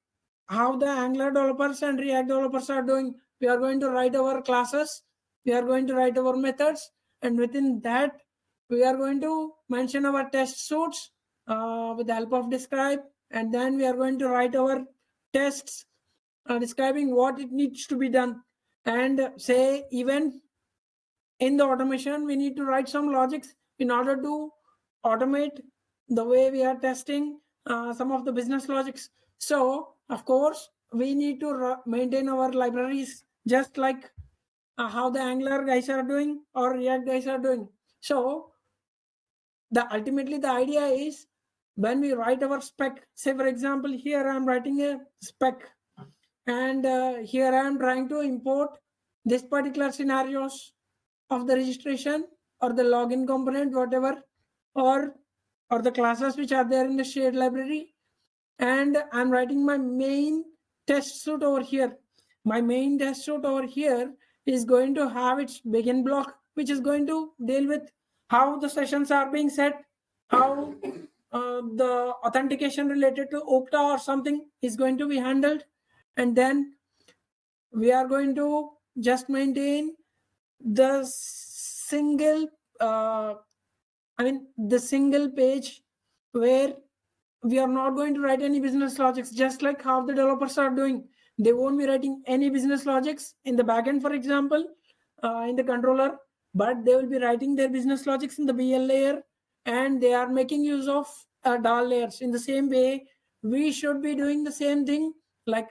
how the Angular developers and React developers are doing. We are going to write our classes, we are going to write our methods, and within that, we are going to mention our test suites with the help of describe, and then we are going to write our tests describing what it needs to be done. And say even in the automation, we need to write some logics in order to automate the way we are testing some of the business logics. So of course, we need to maintain our libraries just like how the Angular guys are doing or React guys are doing. So ultimately the idea is, when we write our spec, say for example, here I'm writing a spec, and here I am trying to import this particular scenarios of the registration or the login component, whatever, or the classes which are there in the shared library, and I'm writing my main test suite over here. My main test suite over here is going to have its begin block, which is going to deal with how the sessions are being set, how the authentication related to Okta or something is going to be handled, and then we are going to just maintain the single the single page where we are not going to write any business logics, just like how the developers are doing. They won't be writing any business logics in the backend, for example, in the controller, but they will be writing their business logics in the BL layer, and they are making use of DAL layers. In the same way, we should be doing the same thing. Like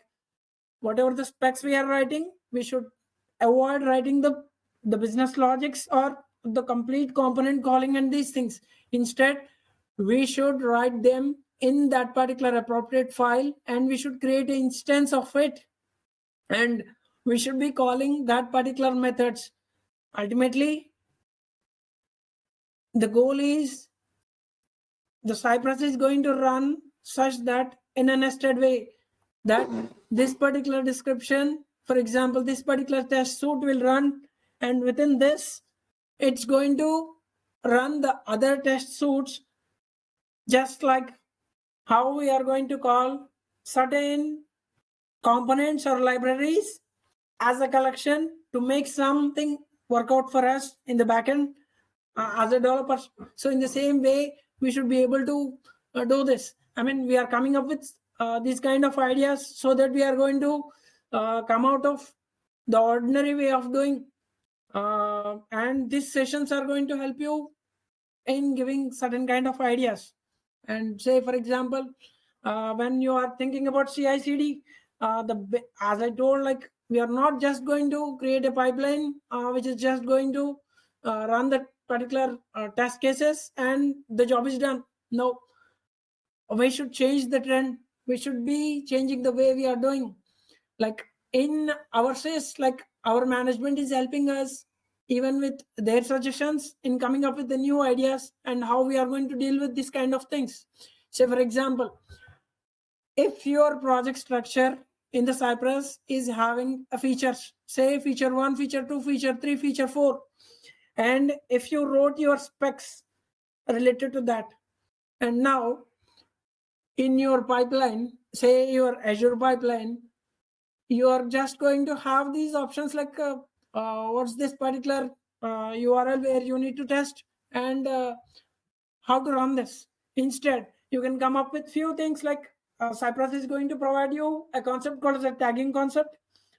whatever the specs we are writing, we should avoid writing the business logics or the complete component calling and these things. Instead, we should write them in that particular appropriate file, and we should create an instance of it, and we should be calling that particular methods. Ultimately, the goal is the Cypress is going to run such that in a nested way, that this particular description, for example, this particular test suite will run, and within this, it's going to run the other test suites, just like how we are going to call certain components or libraries as a collection to make something work out for us in the backend as a developer. So in the same way, we should be able to do this. I mean, we are coming up with these kind of ideas so that we are going to come out of the ordinary way of doing. And these sessions are going to help you in giving certain kind of ideas. And say, for example, when you are thinking about CI/CD, as I told, like we are not just going to create a pipeline which is just going to run that particular test cases and the job is done. No, we should change the trend. We should be changing the way we are doing. Like in our case, like our management is helping us even with their suggestions in coming up with the new ideas and how we are going to deal with this kind of things. Say, for example, if your project structure in the Cypress is having a features, say feature 1, feature 2, feature 3, feature 4, and if you wrote your specs related to that, and now in your pipeline, say your Azure pipeline, you are just going to have these options like what's this particular URL where you need to test and how to run this. Instead, you can come up with few things like Cypress is going to provide you a concept called as a tagging concept,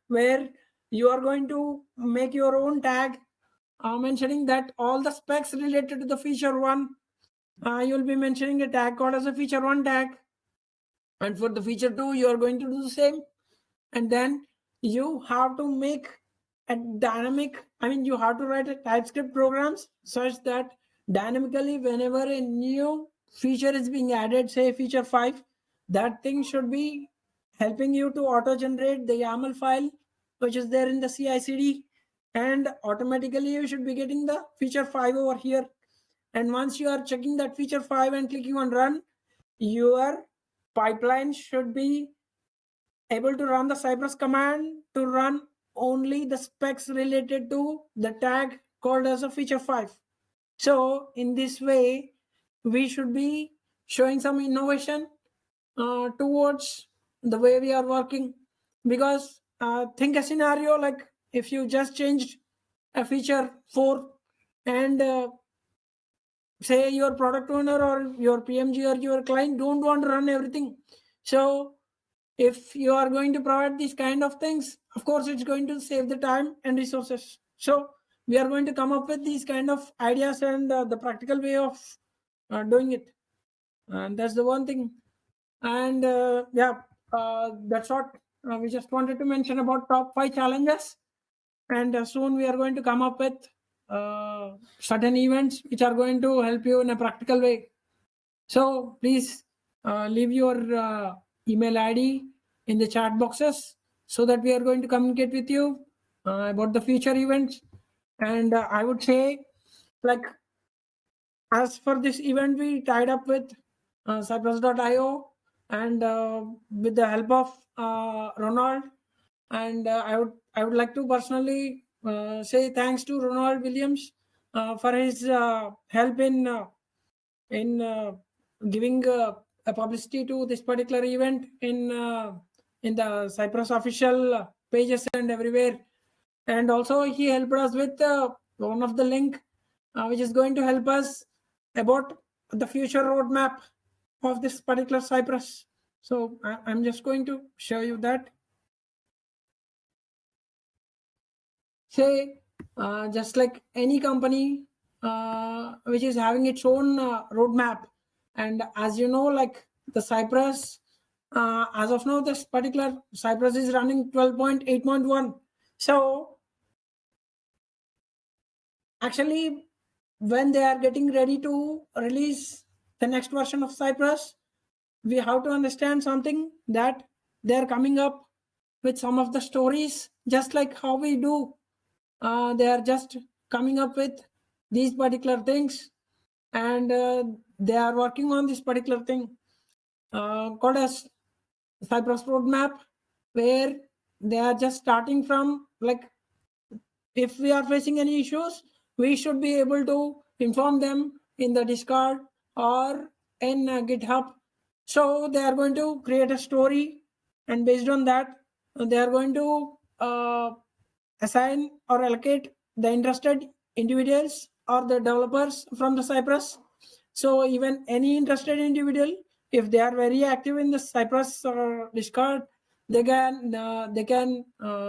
where you are going to make your own tag mentioning that all the specs related to the feature 1, you'll be mentioning a tag called as a feature 1 tag, and for the feature 2 you are going to do the same. And then you have to make a dynamic, you have to write a TypeScript programs such that dynamically whenever a new feature is being added, say feature 5, that thing should be helping you to auto generate the YAML file which is there in the CI/CD, and automatically you should be getting the feature 5 over here. And once you are checking that feature 5 and clicking on run, your pipeline should be able to run the Cypress command to run only the specs related to the tag called as a feature 5. So in this way, we should be showing some innovation towards the way we are working. Because think a scenario like if you just changed a feature 4 and say your product owner or your PMG or your client don't want to run everything. So if you are going to provide these kind of things, of course it's going to save the time and resources. So we are going to come up with these kind of ideas and the practical way of doing it, and that's the one thing. And that's what we just wanted to mention about top 5 challenges. And soon we are going to come up with certain events which are going to help you in a practical way. So please leave your email ID in the chat boxes so that we are going to communicate with you about the future events. And I would say, like, as for this event, we tied up with Cypress.io and with the help of Ronald. And I would like to personally say thanks to Ronald Williams for his help in giving a publicity to this particular event in the Cypress official pages and everywhere. And also he helped us with one of the link which is going to help us about the future roadmap of this particular Cypress. So I'm just going to show you that. Say just like any company which is having its own roadmap, and as you know, like the Cypress as of now, this particular Cypress is running 12.8.1. So actually when they are getting ready to release the next version of Cypress, we have to understand something, that they are coming up with some of the stories just like how we do. They are just coming up with these particular things, and they are working on this particular thing called as Cypress roadmap, where they are just starting from, like, if we are facing any issues, we should be able to inform them in the Discord or in GitHub. So they are going to create a story, and based on that, they are going to assign or allocate the interested individuals or the developers from the Cypress. So even any interested individual, if they are very active in the Cypress Discord, they can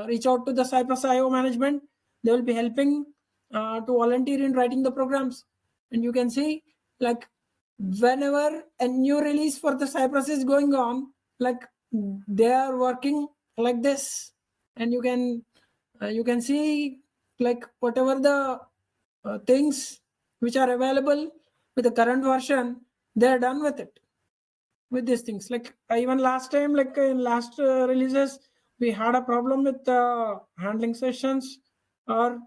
reach out to the Cypress IO management. They will be helping to volunteer in writing the programs. And you can see, like, whenever a new release for the Cypress is going on, like, they are working like this, and you can see, like, whatever the things which are available with the current version, they are done with it, with these things. Like even last time, like in last releases, we had a problem with handling sessions or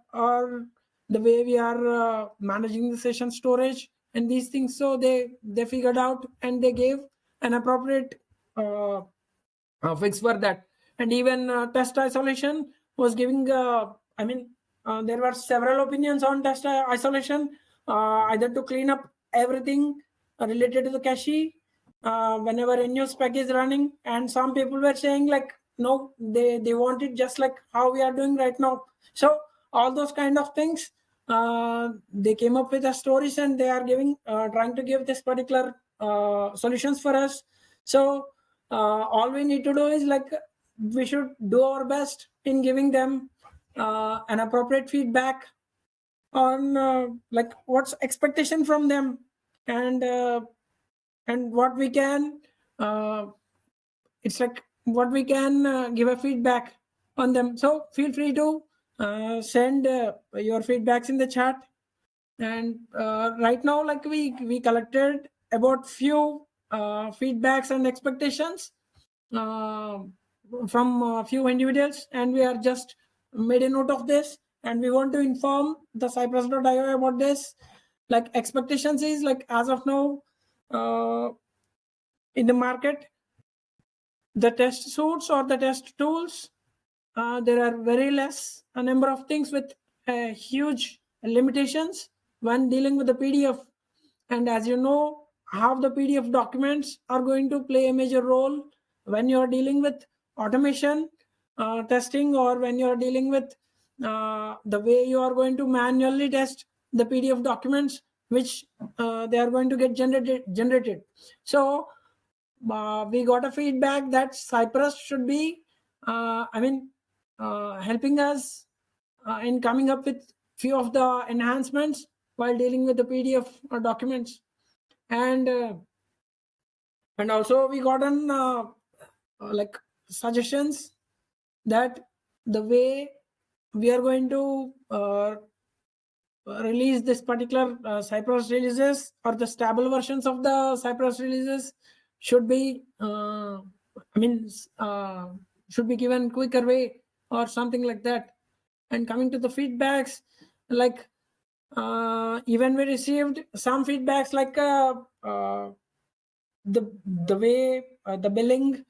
the way we are managing the session storage and these things. So they figured out and they gave an appropriate fix for that. And even test isolation was giving there were several opinions on test isolation, either to clean up everything related to the cache whenever a new spec is running, and some people were saying, like, no, they want it just like how we are doing right now. So all those kind of things, they came up with the stories, and they are giving trying to give this particular solutions for us. So all we need to do is, like, we should do our best in giving them an appropriate feedback on like what's expectation from them, and what we can it's like what we can give a feedback on them. So feel free to send your feedbacks in the chat. And right now, like, we collected about few feedbacks and expectations, from a few individuals, and we are just made a note of this, and we want to inform the Cypress.io about this. Like expectations is like as of now in the market, the test suits or the test tools, there are very less a number of things with huge limitations when dealing with the PDF. And as you know, how the PDF documents are going to play a major role when you are dealing with automation testing, or when you are dealing with the way you are going to manually test the PDF documents, which they are going to get generated. So we got a feedback that Cypress should be, helping us in coming up with few of the enhancements while dealing with the PDF documents. And also we got an like suggestions that the way we are going to release this particular Cypress releases, or the stable versions of the Cypress releases, should be should be given quicker way or something like that. And coming to the feedbacks, like even we received some feedbacks like the way the billing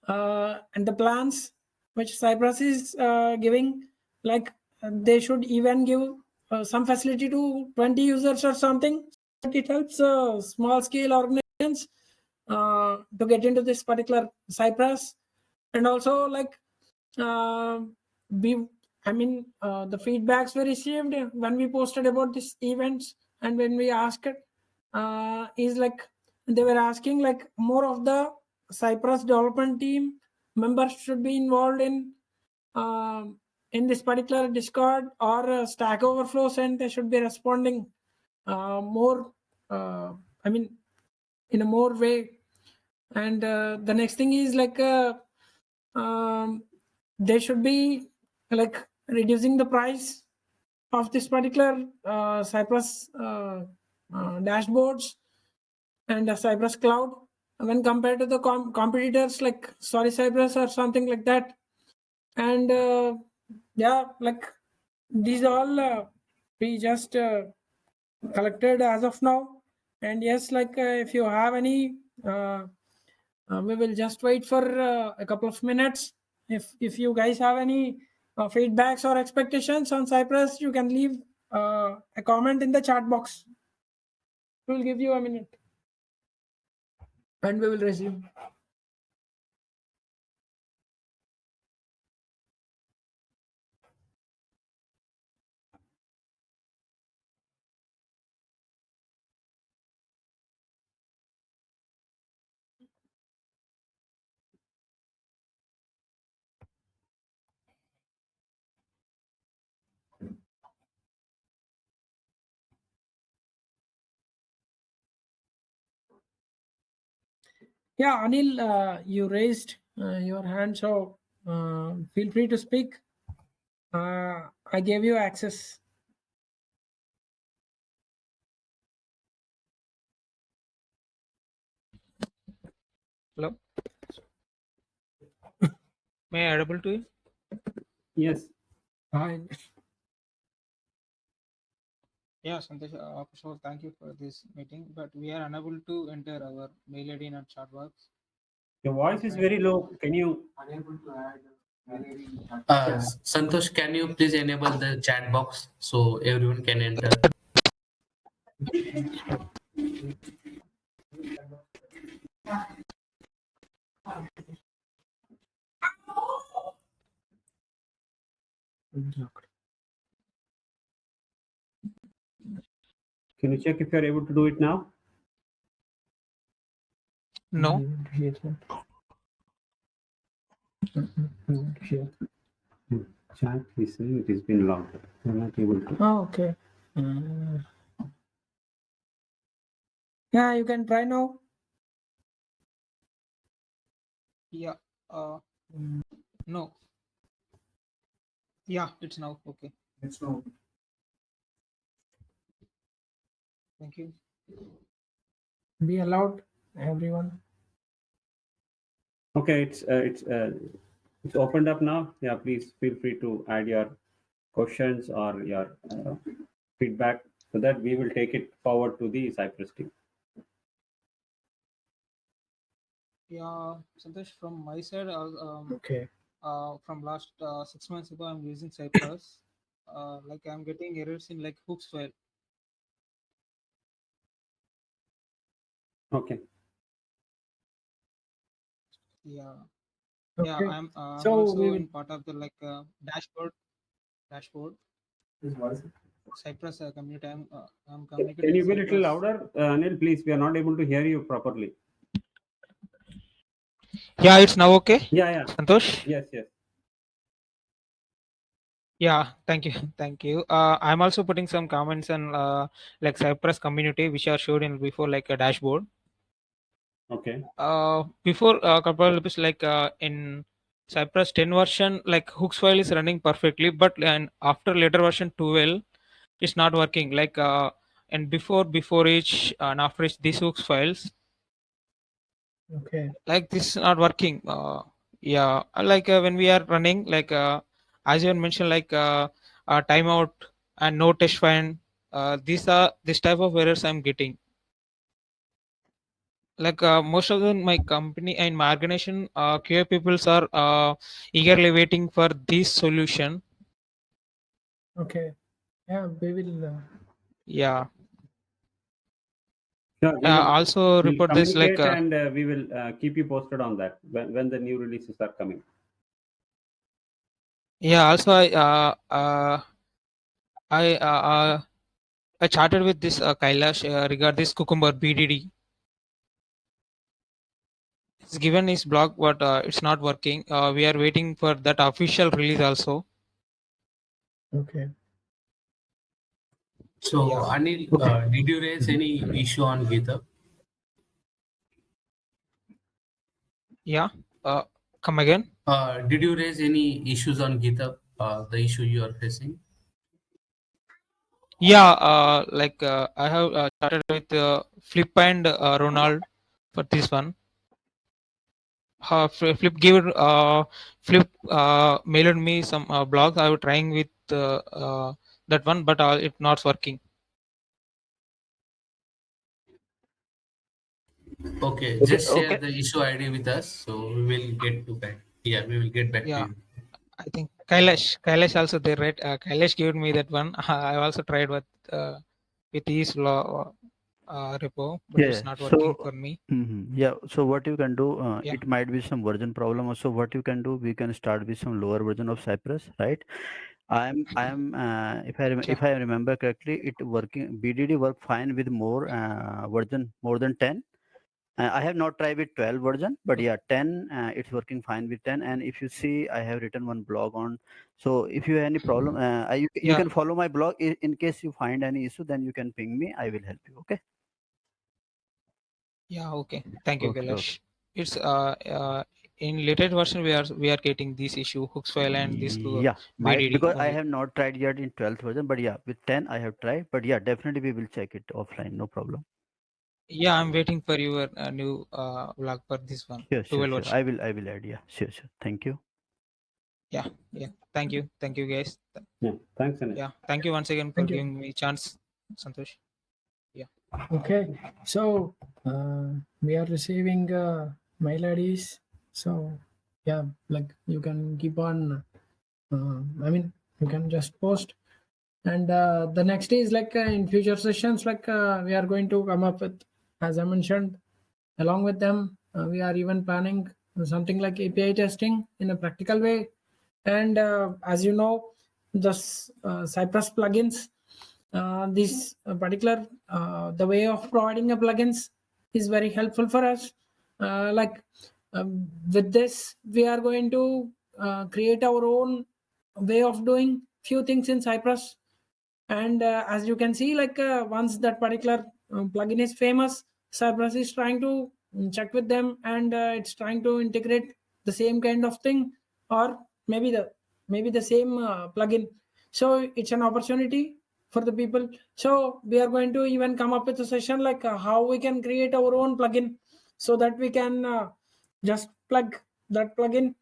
and the plans which Cypress is giving, like they should even give some facility to 20 users or something. It helps small scale organizations to get into this particular Cypress. And also like the feedbacks we received when we posted about these events, and when we asked is like they were asking like more of the Cypress development team members should be involved in this particular Discord or Stack Overflows, and they should be responding more in a more way. And the next thing is like they should be like reducing the price of this particular Cypress dashboards and Cypress Cloud when compared to the competitors like Sorry Cypress or something like that. And yeah, like these all we just collected as of now. And yes, like if you have any we will just wait for a couple of minutes. If you guys have any feedbacks or expectations on Cypress, you can leave a comment in the chat box. We'll give you a minute and we will resume. Yeah, Anil, you raised your hand, so feel free to speak. I gave you access. Hello. May I audible to you? Yes. Hi. Yeah, Santosh, so thank you for this meeting, but we are unable to enter our mail ID in our chat box. Your voice is very low. Can you? Santosh, can you please enable the chat box so everyone can enter? Can you check if you are able to do it now? No. Chat is saying it has been logged. You're not able to. Oh, okay. Yeah, you can try now. Yeah. No. Yeah, it's now okay. It's now. Thank you. Be allowed, everyone. Okay, it's opened up now. Yeah, please feel free to add your questions or your feedback so that we will take it forward to the Cypress team. Yeah, Santosh, from my side, Okay. from last 6 months ago, I'm using Cypress. Like I'm getting errors in like hooks file. Okay. Yeah, yeah. Okay. I'm So we also will. in part of the like dashboard. Cypress community. I'm Can communicating you with be a little Cypress. louder, Anil? Please, we are not able to hear you properly. Yeah, it's now okay. Yeah, yeah. Santosh. Yes, yes. Yeah, thank you, thank you. I'm also putting some comments on like Cypress community, which are showed in before like a dashboard. Okay. Before couple of episodes, like in Cypress 10 version, like hooks file is running perfectly, but and after later version 12, it's not working. Like and before each and after each these hooks files, Okay. like this is not working. Yeah, like when we are running, like as you mentioned, like timeout and no test find. These are this type of errors I'm getting. Like most of them, my company and my organization, QA peoples are eagerly waiting for this solution. Okay. Yeah, we will. Yeah. Sure, Also we'll report this like communicate and we will keep you posted on that when the new releases are coming. yeah. Also, I uh, uh, I chatted with this Kailash regarding this Cucumber BDD. It's given his blog, but it's not working. We are waiting for that official release also. Okay. So, Yeah. Anil, Okay. did you raise any issue on GitHub? Yeah. Come again. Did you raise any issues on GitHub? The issue you are facing? Yeah. Like I have chatted with Flip and Ronald for this one. Flip gave Flip mailed me some blogs. I was trying with that one, but it not working. Okay, Okay. just share Okay. the issue ID with us, so we will get to back. Yeah, we will get back to Yeah, you. I think Kailash also there, right? Kailash gave me that one. I also tried with his law repo, but Yeah. it's not working So, for me. yeah. So what you can do, Yeah, it might be some version problem. Also, what you can do, we can start with some lower version of Cypress, right? sure. If I remember correctly, it working BDD work fine with more version more than 10. I have not tried with 12 version, but yeah, 10 it's working fine with 10. And if you see, I have written one blog on. So if you have any problem, you Yeah, can follow my blog. In case you find any issue, then you can ping me. I will help you. Okay. yeah. Okay. Thank you, Okay. Okay. Kailash. It's in later version we are getting this issue hooks file and this Yeah, might BDD because I only. have not tried yet in 12th version, but yeah, with 10 I have tried. But yeah, definitely we will check it offline. No problem. Yeah, I'm waiting for your new vlog for this one Sure, sure, 12 sure. version. I will add. Yeah, sure, sure. Thank you. Yeah, yeah. Thank you, guys. Yeah. Thanks, Anil. Yeah, thank you once again for Thank you. giving me chance, Santosh. Yeah. Okay. So we are receiving mail IDs. So yeah, like you can keep on. I mean, you can just post. And the next is like in future sessions, like we are going to come up with, as I mentioned, along with them, we are even planning something like API testing in a practical way. And as you know, the Cypress plugins, this particular the way of providing a plugins is very helpful for us. Like with this, we are going to create our own way of doing few things in Cypress. And as you can see, like once that particular plugin is famous, Cypress is trying to check with them, and it's trying to integrate the same kind of thing, or maybe the same plugin. So it's an opportunity for the people. So we are going to even come up with a session like how we can create our own plugin, so that we can just plug that plugin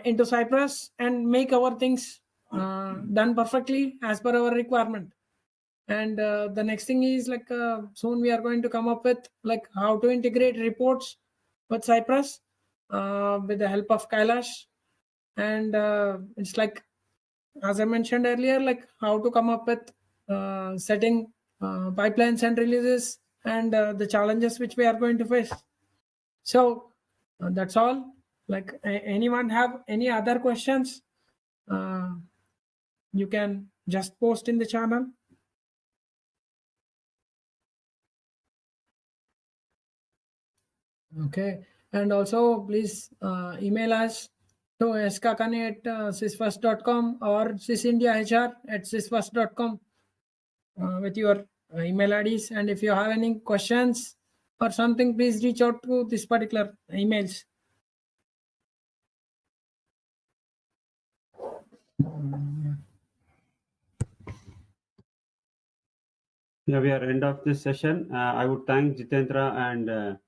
into Cypress and make our things done perfectly as per our requirement. And the next thing is like soon we are going to come up with like how to integrate reports with Cypress with the help of Kailash. And it's like, as I mentioned earlier, like how to come up with setting pipelines and releases and the challenges which we are going to face. So that's all. Like anyone have any other questions, you can just post in the channel. Okay, and also please email us to skakani@sysfirst.com or sysindiahr@sysfirst.com with your email IDs. And if you have any questions or something, please reach out to this particular emails. Yeah, we are end of this session. I would thank Jitendra and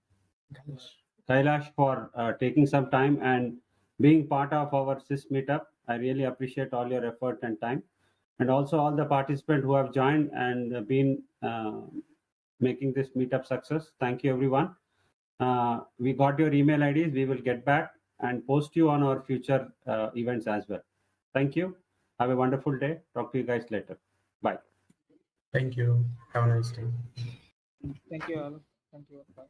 Kailash for taking some time and being part of our SIS meetup. I really appreciate all your effort and time, and also all the participants who have joined and been making this meetup success. Thank you, everyone. We got your email IDs. We will get back and post you on our future events as well. Thank you. Have a wonderful day. Talk to you guys later. Bye. Thank you. Have a nice day. Thank you all. Thank you. Bye.